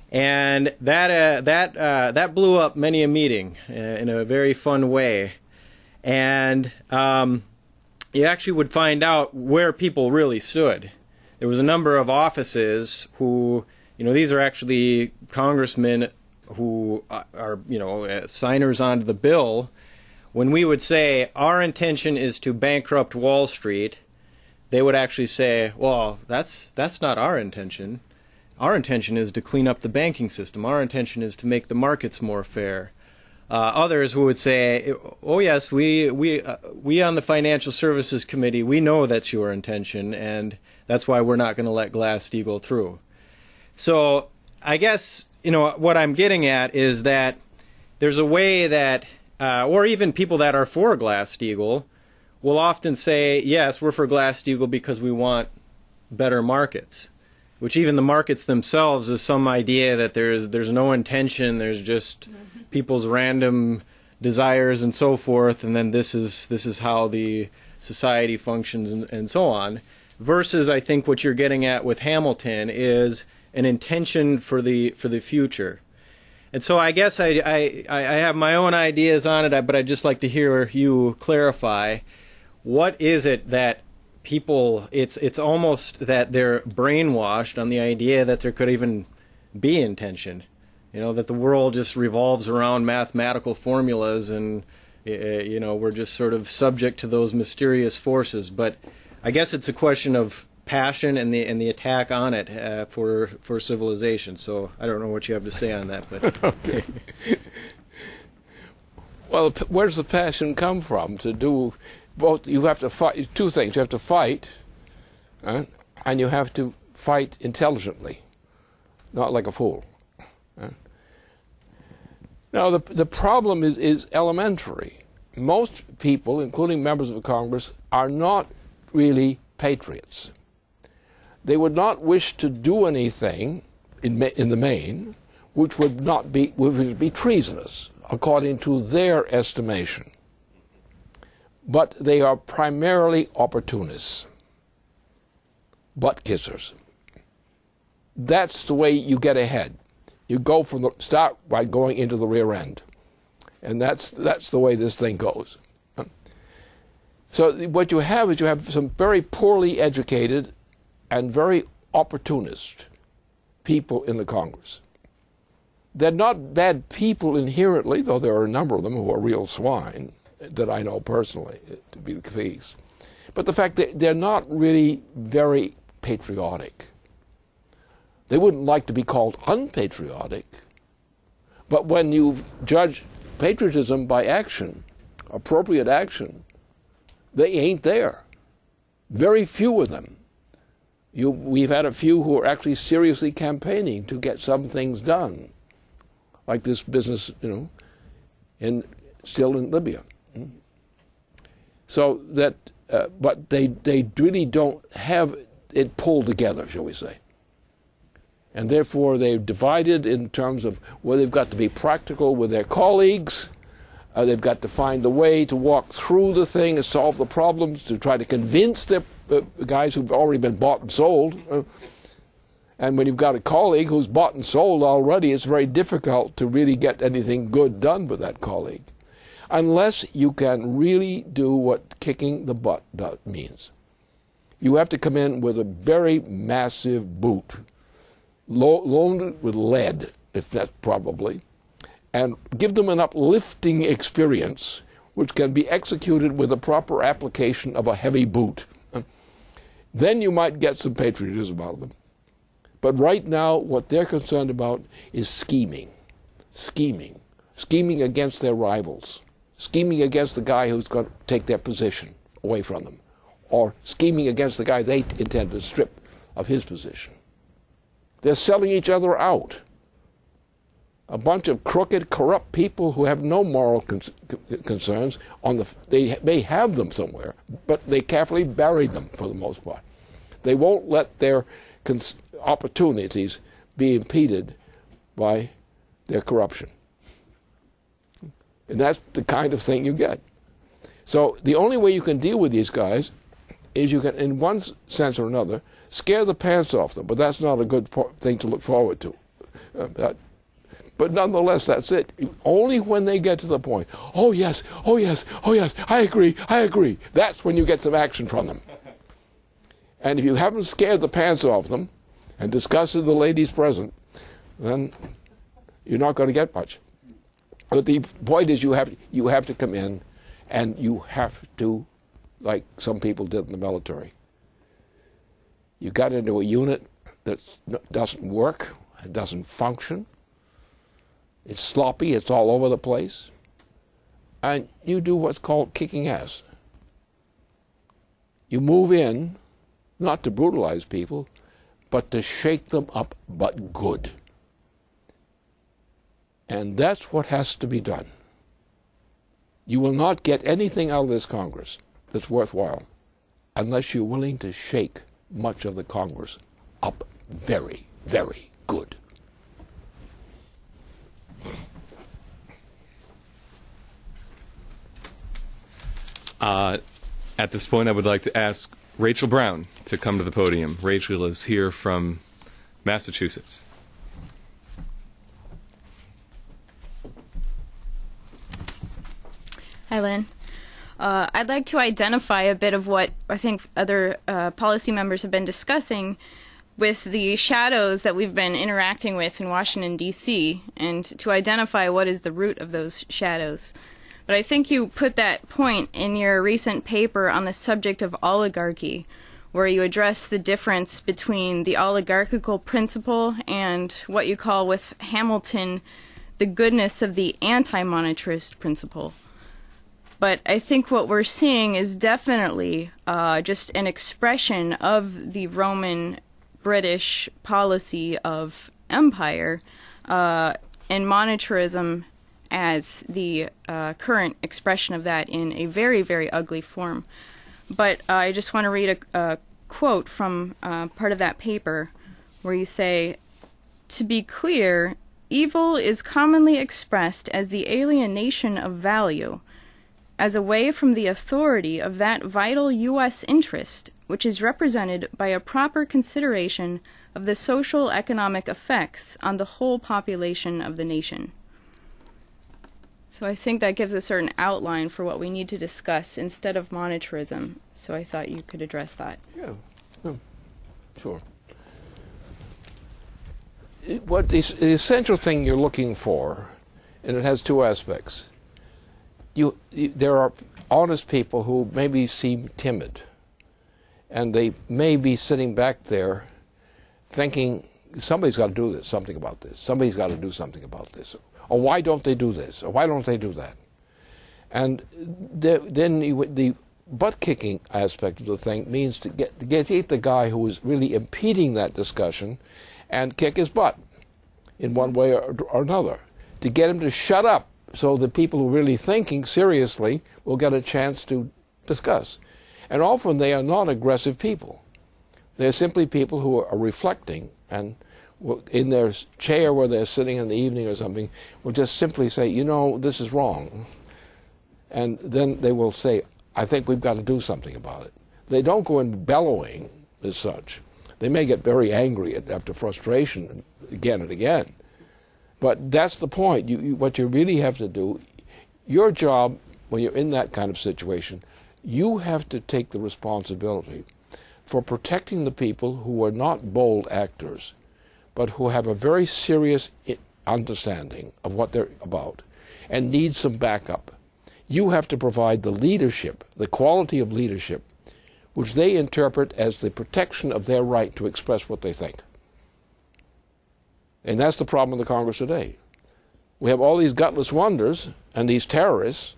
And that blew up many a meeting in a very fun way. And you actually would find out where people really stood. There was a number of offices who, these are actually congressmen who are, signers onto the bill. When we would say our intention is to bankrupt Wall Street, they would actually say, well, that's not our intention. Our intention is to clean up the banking system. Our intention is to make the markets more fair. Others who would say, oh yes, we on the Financial Services Committee, we know that's your intention, and that's why we're not going to let Glass-Steagall through. So I guess, what I'm getting at is that there's a way that, or even people that are for Glass-Steagall will often say, yes, we're for Glass-Steagall because we want better markets, which even the markets themselves is some idea that there's no intention, there's just people's random desires and so forth, and then this is how the society functions and so on. Versus, I think what you're getting at with Hamilton is an intention for the future. And so I guess I have my own ideas on it, but I'd just like to hear you clarify, what is it that people, it's almost that they're brainwashed on the idea that there could even be intention, that the world just revolves around mathematical formulas and, we're just sort of subject to those mysterious forces. But I guess it's a question of passion and the attack on it for civilization. So I don't know what you have to say on that. But okay. Well, where does the passion come from to do both? You have to fight two things. You have to fight, and you have to fight intelligently, not like a fool. Now, the problem is elementary. Most people, including members of Congress, are not really patriots. They would not wish to do anything in the main which would be treasonous, according to their estimation. But they are primarily opportunists, butt kissers. That's the way you get ahead. You go start by going into the rear end, and that's the way this thing goes. So what you have is some very poorly educated and very opportunist people in the Congress. They're not bad people inherently, though there are a number of them who are real swine that I know personally to be the case. But the fact that they're not really very patriotic. They wouldn't like to be called unpatriotic, but when you judge patriotism by action, appropriate action, they ain't there. Very few of them. We've had a few who are actually seriously campaigning to get some things done, like this business, still in Libya. So that, but they really don't have it pulled together, shall we say. And therefore they're divided in terms of where they've got to be practical with their colleagues. They've got to find a way to walk through the thing and solve the problems, to try to convince the guys who've already been bought and sold. And when you've got a colleague who's bought and sold already, it's very difficult to really get anything good done with that colleague, unless you can really do what kicking the butt means. You have to come in with a very massive boot, loaded with lead, if that's probably, and give them an uplifting experience which can be executed with the proper application of a heavy boot. Then you might get some patriotism out of them. But right now, what they're concerned about is scheming against their rivals, scheming against the guy who's going to take their position away from them, or scheming against the guy they intend to strip of his position. They're selling each other out. A bunch of crooked, corrupt people who have no moral concerns. They may have them somewhere, but they carefully bury them for the most part. They won't let their opportunities be impeded by their corruption. And that's the kind of thing you get. So the only way you can deal with these guys is you can, in one sense or another, scare the pants off them. But that's not a good thing to look forward to. But nonetheless, that's it. Only when they get to the point, oh yes, I agree. That's when you get some action from them. And if you haven't scared the pants off them and disgusted the ladies present, then you're not going to get much. But the point is you have to come in and you have to, like some people did in the military. You got into a unit that doesn't work, it doesn't function, it's sloppy, it's all over the place, and you do what's called kicking ass. You move in, not to brutalize people, but to shake them up, but good. And that's what has to be done. You will not get anything out of this Congress that's worthwhile unless you're willing to shake much of the Congress up very, very good. At this point, I would like to ask Rachel Brown to come to the podium. Rachel is here from Massachusetts. Hi, Lynn. I'd like to identify a bit of what I think other policy members have been discussing with the shadows that we've been interacting with in Washington, D.C., and to identify what is the root of those shadows. But I think you put that point in your recent paper on the subject of oligarchy, where you address the difference between the oligarchical principle and what you call with Hamilton the goodness of the anti-monetarist principle. But I think what we're seeing is definitely just an expression of the Roman British policy of empire and monetarism as the current expression of that in a very, very ugly form. But I just want to read a quote from part of that paper where you say, "To be clear, evil is commonly expressed as the alienation of value, as away from the authority of that vital U.S. interest, which is represented by a proper consideration of the social economic effects on the whole population of the nation." So I think that gives a certain outline for what we need to discuss instead of monetarism. So I thought you could address that. Yeah, sure. What the essential thing you're looking for, and it has two aspects. There are honest people who maybe seem timid, and they may be sitting back there thinking, somebody's got to do something about this. Somebody's got to do something about this. Or why don't they do this? Or why don't they do that? And then the butt-kicking aspect of the thing means to get the guy who is really impeding that discussion and kick his butt in one way or another, to get him to shut up so the people who are really thinking seriously will get a chance to discuss. And often they are not aggressive people. They're simply people who are reflecting, and in their chair where they're sitting in the evening or something, will just simply say, you know, this is wrong. And then they will say, I think we've got to do something about it. They don't go in bellowing as such. They may get very angry after frustration again and again. But that's the point. What you really have to do, your job when you're in that kind of situation, you have to take the responsibility for protecting the people who are not bold actors, but who have a very serious understanding of what they're about and need some backup. You have to provide the leadership, the quality of leadership, which they interpret as the protection of their right to express what they think. And that's the problem in the Congress today. We have all these gutless wonders and these terrorists,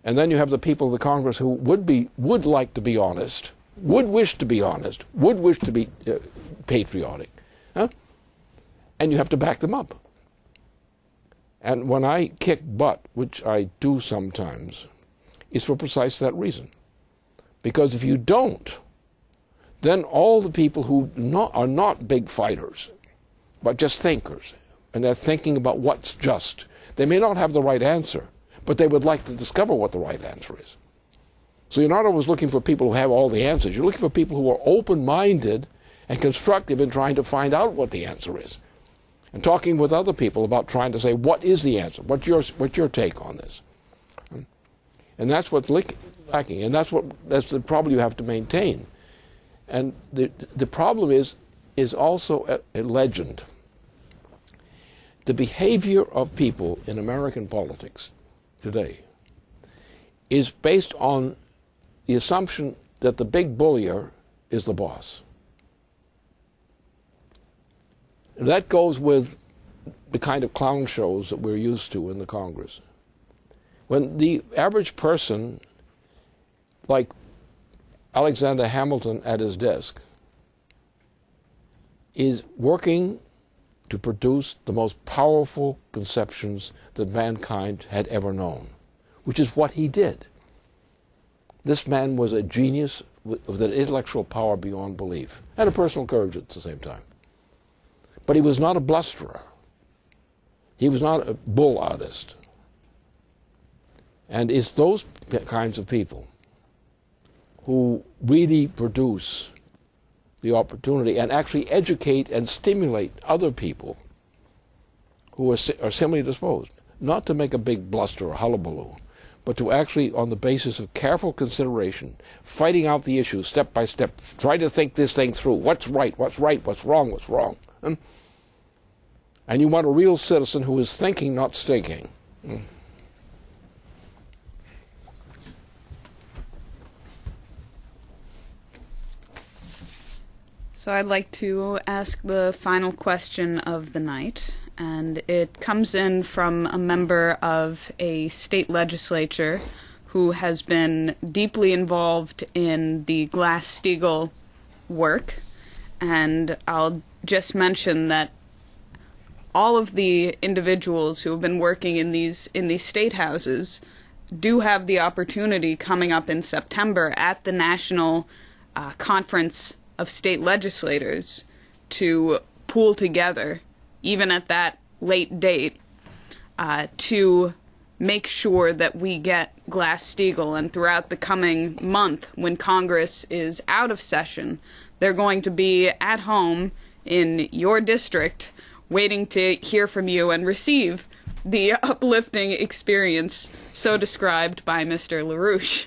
and then you have the people of the Congress who would like to be honest, would wish to be honest, would wish to be patriotic. Huh? And you have to back them up. And when I kick butt, which I do sometimes, is for precisely that reason. Because if you don't, then all the people who are not big fighters, but just thinkers, and they're thinking about what's just, they may not have the right answer, but they would like to discover what the right answer is. So you're not always looking for people who have all the answers. You're looking for people who are open-minded and constructive in trying to find out what the answer is, and talking with other people about trying to say, what is the answer? What's your take on this? And that's what's lacking, and that's the problem you have to maintain. And the problem is also a legend. The behavior of people in American politics today is based on the assumption that the big bullier is the boss. And that goes with the kind of clown shows that we're used to in the Congress. When the average person, like Alexander Hamilton at his desk, is working to produce the most powerful conceptions that mankind had ever known, which is what he did. This man was a genius with an intellectual power beyond belief, and a personal courage at the same time. But he was not a blusterer. He was not a bull artist. And it's those kinds of people who really produce the opportunity and actually educate and stimulate other people who are similarly disposed, not to make a big bluster or hullabaloo, but to actually, on the basis of careful consideration, fighting out the issues step by step, try to think this thing through. What's right, what's wrong, what's wrong. And you want a real citizen who is thinking, not stinking. So I'd like to ask the final question of the night, and it comes in from a member of a state legislature who has been deeply involved in the Glass-Steagall work, and I'll just mention that all of the individuals who have been working in these state houses do have the opportunity coming up in September at the National Conference of State Legislators to pool together, even at that late date, to make sure that we get Glass-Steagall. And throughout the coming month, when Congress is out of session, they're going to be at home in your district waiting to hear from you and receive the uplifting experience so described by Mr. LaRouche.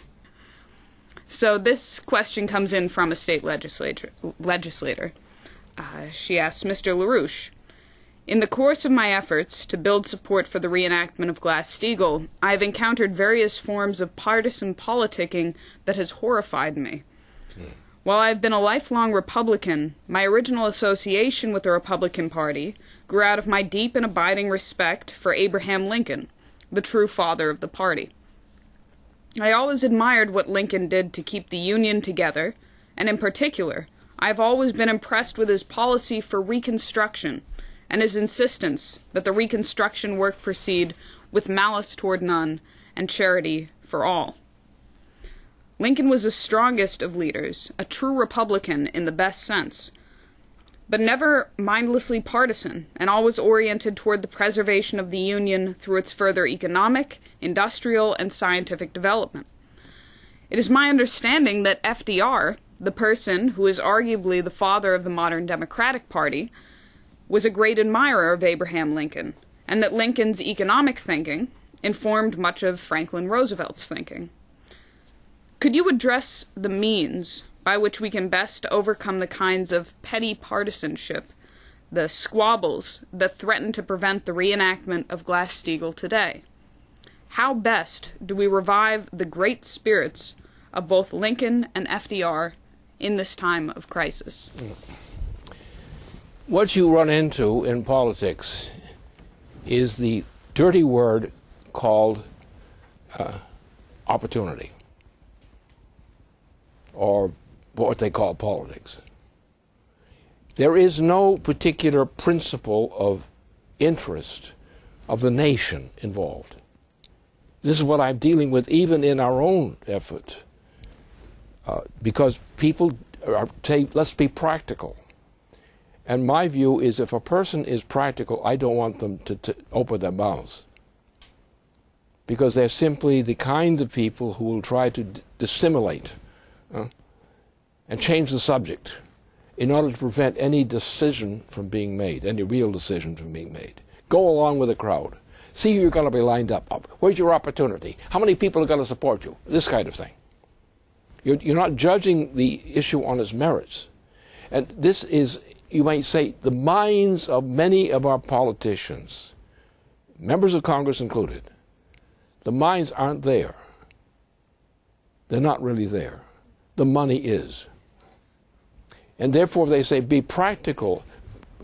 So this question comes in from a state legislator. She asks, Mr. LaRouche, in the course of my efforts to build support for the reenactment of Glass-Steagall, I have encountered various forms of partisan politicking that has horrified me. While I have been a lifelong Republican, my original association with the Republican Party, grew out of my deep and abiding respect for Abraham Lincoln, the true father of the party. I always admired what Lincoln did to keep the Union together, and in particular, I have always been impressed with his policy for Reconstruction and his insistence that the Reconstruction work proceed with malice toward none and charity for all. Lincoln was the strongest of leaders, a true Republican in the best sense, but never mindlessly partisan, and always oriented toward the preservation of the Union through its further economic, industrial, and scientific development. It is my understanding that FDR, the person who is arguably the father of the modern Democratic Party, was a great admirer of Abraham Lincoln, and that Lincoln's economic thinking informed much of Franklin Roosevelt's thinking. Could you address the means by which we can best overcome the kinds of petty partisanship, the squabbles that threaten to prevent the reenactment of Glass-Steagall today? How best do we revive the great spirits of both Lincoln and FDR in this time of crisis? What you run into in politics is the dirty word called opportunity, or what they call politics. There is no particular principle of interest of the nation involved. This is what I'm dealing with even in our own effort, because people say, let's be practical. And my view is, if a person is practical, I don't want them to open their mouths, because they're simply the kind of people who will try to dissimulate and change the subject in order to prevent any decision from being made, any real decision from being made. Go along with the crowd. See who you're going to be lined up. Where's your opportunity? How many people are going to support you? This kind of thing. You're not judging the issue on its merits. And this is, you might say, the minds of many of our politicians, members of Congress included. The minds aren't there. They're not really there. The money is. And therefore they say, be practical,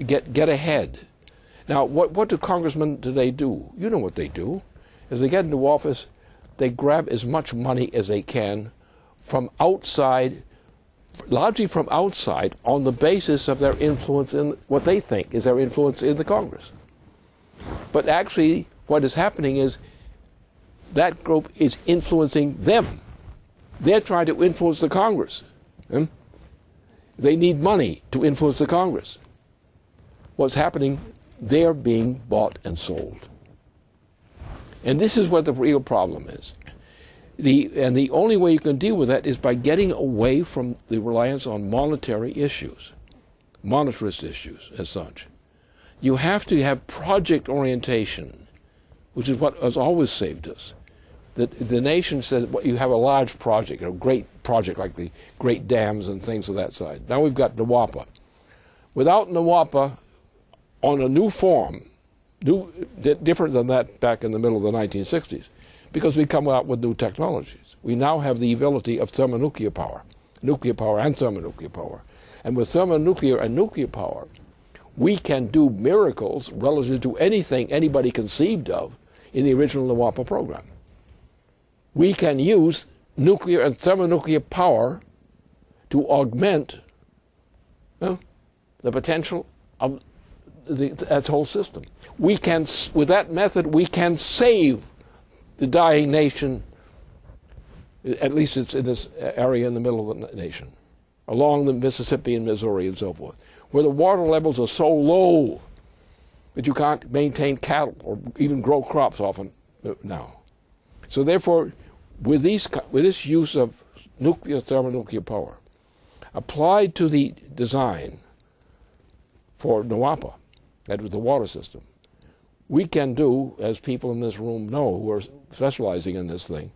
get ahead. Now, what do congressmen today do? You know what they do. As they get into office, they grab as much money as they can from outside, largely from outside, on the basis of their influence in what they think is their influence in the Congress. But actually, what is happening is that group is influencing them. They're trying to influence the Congress. They need money to influence the Congress. What's happening, they're being bought and sold. And this is what the real problem is. And the only way you can deal with that is by getting away from the reliance on monetary issues, monetarist issues as such. You have to have project orientation, which is what has always saved us. The nation says, well, you have a large project, a great project like the great dams and things of that side. Now we've got NWAPA. Without NWAPA, on a new form, different than that back in the middle of the 1960s, because we come out with new technologies. We now have the ability of thermonuclear power, nuclear power and thermonuclear power. And with thermonuclear and nuclear power, we can do miracles relative to anything anybody conceived of in the original NWAPA program. We can use nuclear and thermonuclear power to augment the potential of that whole system. We can, with that method, we can save the dying nation, at least it's in this area in the middle of the nation, along the Mississippi and Missouri and so forth, where the water levels are so low that you can't maintain cattle or even grow crops often now. So therefore, with this use of nuclear thermonuclear power applied to the design for NWAPA, that was the water system, we can do, as people in this room know who are specializing in this thing,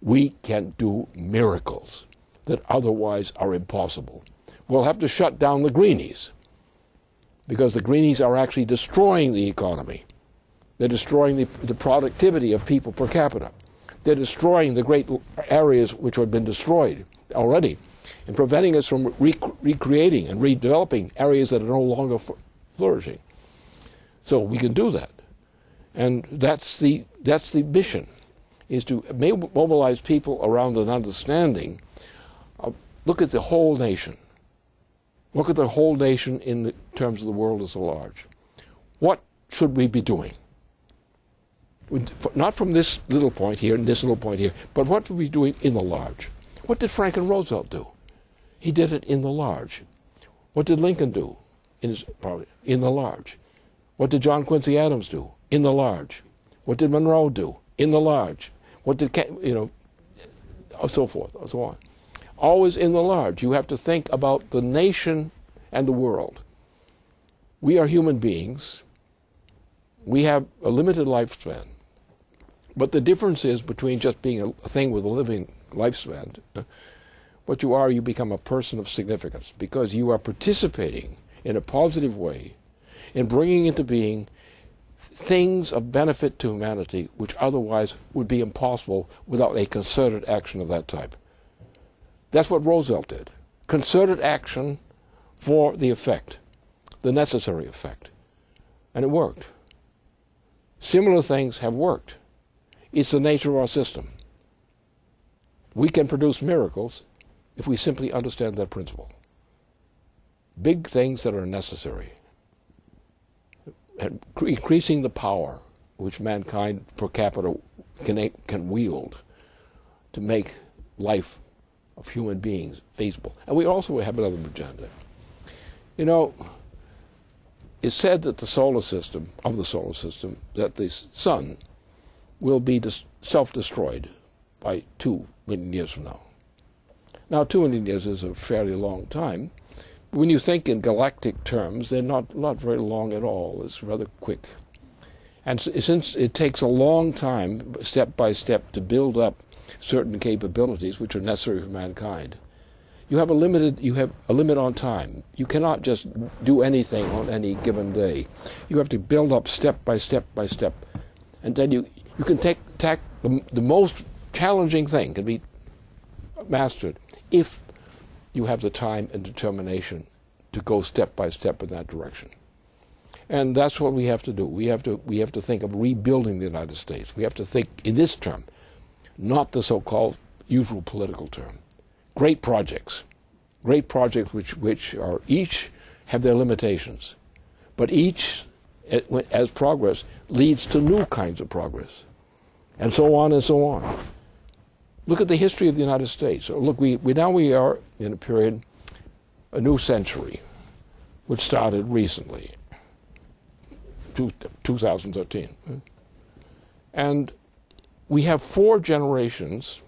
we can do miracles that otherwise are impossible. We'll have to shut down the greenies, because the greenies are actually destroying the economy. They're destroying the productivity of people per capita. They're destroying the great areas which have been destroyed already and preventing us from recreating and redeveloping areas that are no longer flourishing. So we can do that. And that's the mission, is to mobilize people around an understanding of, look at the whole nation. Look at the whole nation in the terms of the world as a large. What should we be doing? Not from this little point here and this little point here, but what are we doing in the large? What did Franklin Roosevelt do? He did it in the large. What did Lincoln do? In the large. What did John Quincy Adams do? In the large. What did Monroe do? In the large. What did, so forth, and so on. Always in the large. You have to think about the nation and the world. We are human beings. We have a limited lifespan. But the difference is between just being a thing with a living lifespan, what you are, you become a person of significance, because you are participating in a positive way in bringing into being things of benefit to humanity which otherwise would be impossible without a concerted action of that type. That's what Roosevelt did. Concerted action for the effect, the necessary effect. And it worked. Similar things have worked. It's the nature of our system. We can produce miracles if we simply understand that principle. Big things that are necessary. And increasing the power which mankind per capita can wield to make life of human beings feasible. And we also have another agenda. You know, it's said that the solar system, that the sun will be self-destroyed by 2 million years from now. Now, 2 million years is a fairly long time. When you think in galactic terms, they're not very long at all. It's rather quick. And since it takes a long time, step by step, to build up certain capabilities which are necessary for mankind, you have a limit on time. You cannot just do anything on any given day. You have to build up step by step by step. And then you can tack the most challenging thing can be mastered if you have the time and determination to go step by step in that direction. And that's what we have to do. We have to think of rebuilding the United States. We have to think in this term, not the so-called usual political term. Great projects which are each have their limitations, but each, as progress, leads to new kinds of progress, and so on and so on. Look at the history of the United States. Look, we are in a period, a new century, which started recently, 2013. And we have 4 generations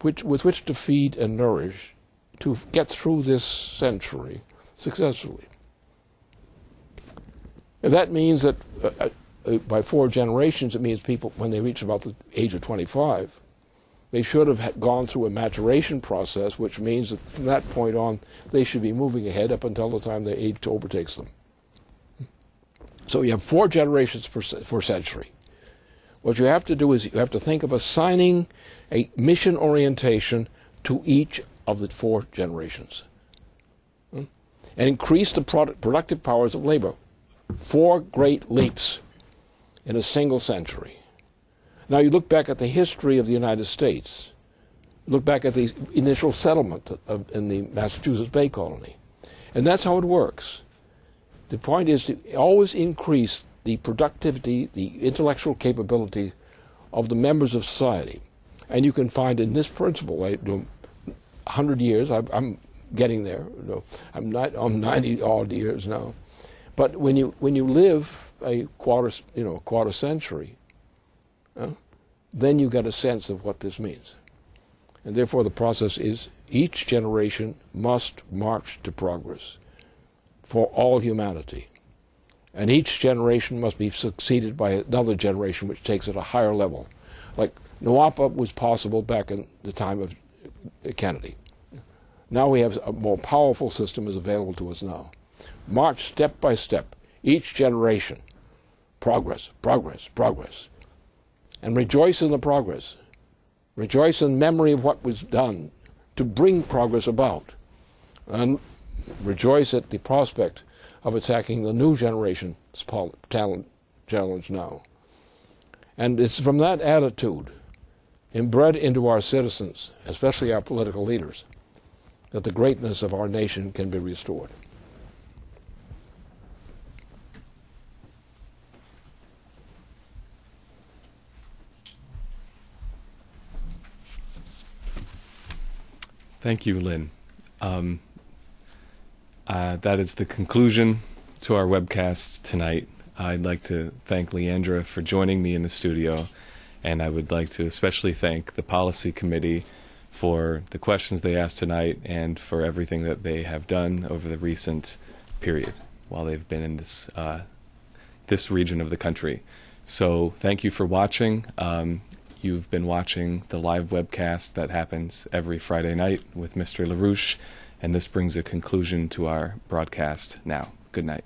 with which to feed and nourish to get through this century successfully. And that means that by 4 generations, it means people, when they reach about the age of 25, they should have gone through a maturation process, which means that from that point on, they should be moving ahead up until the time their age overtakes them. So you have 4 generations per century. What you have to do is you have to think of assigning a mission orientation to each of the 4 generations. And increase the productive powers of labor. 4 great leaps in a single century. Now you look back at the history of the United States, look back at the initial settlement in the Massachusetts Bay Colony, and that's how it works. The point is to always increase the productivity, the intellectual capability of the members of society. And you can find in this principle, 100 years, I'm getting there, I'm 90 odd years now, but when you live a quarter century, then you get a sense of what this means. And therefore the process is each generation must march to progress for all humanity. And each generation must be succeeded by another generation which takes it a higher level. Like NWAPA was possible back in the time of Kennedy. Now we have a more powerful system is available to us now. March step by step, each generation, progress, progress, progress. And rejoice in the progress. Rejoice in memory of what was done to bring progress about. And rejoice at the prospect of attacking the new generation's talent challenge now. And it's from that attitude, inbred into our citizens, especially our political leaders, that the greatness of our nation can be restored. Thank you, Lynn. That is the conclusion to our webcast tonight. I'd like to thank Leandra for joining me in the studio, and I would like to especially thank the Policy Committee for the questions they asked tonight and for everything that they have done over the recent period while they've been in this region of the country. So thank you for watching. You've been watching the live webcast that happens every Friday night with Mr. LaRouche, and this brings a conclusion to our broadcast now. Good night.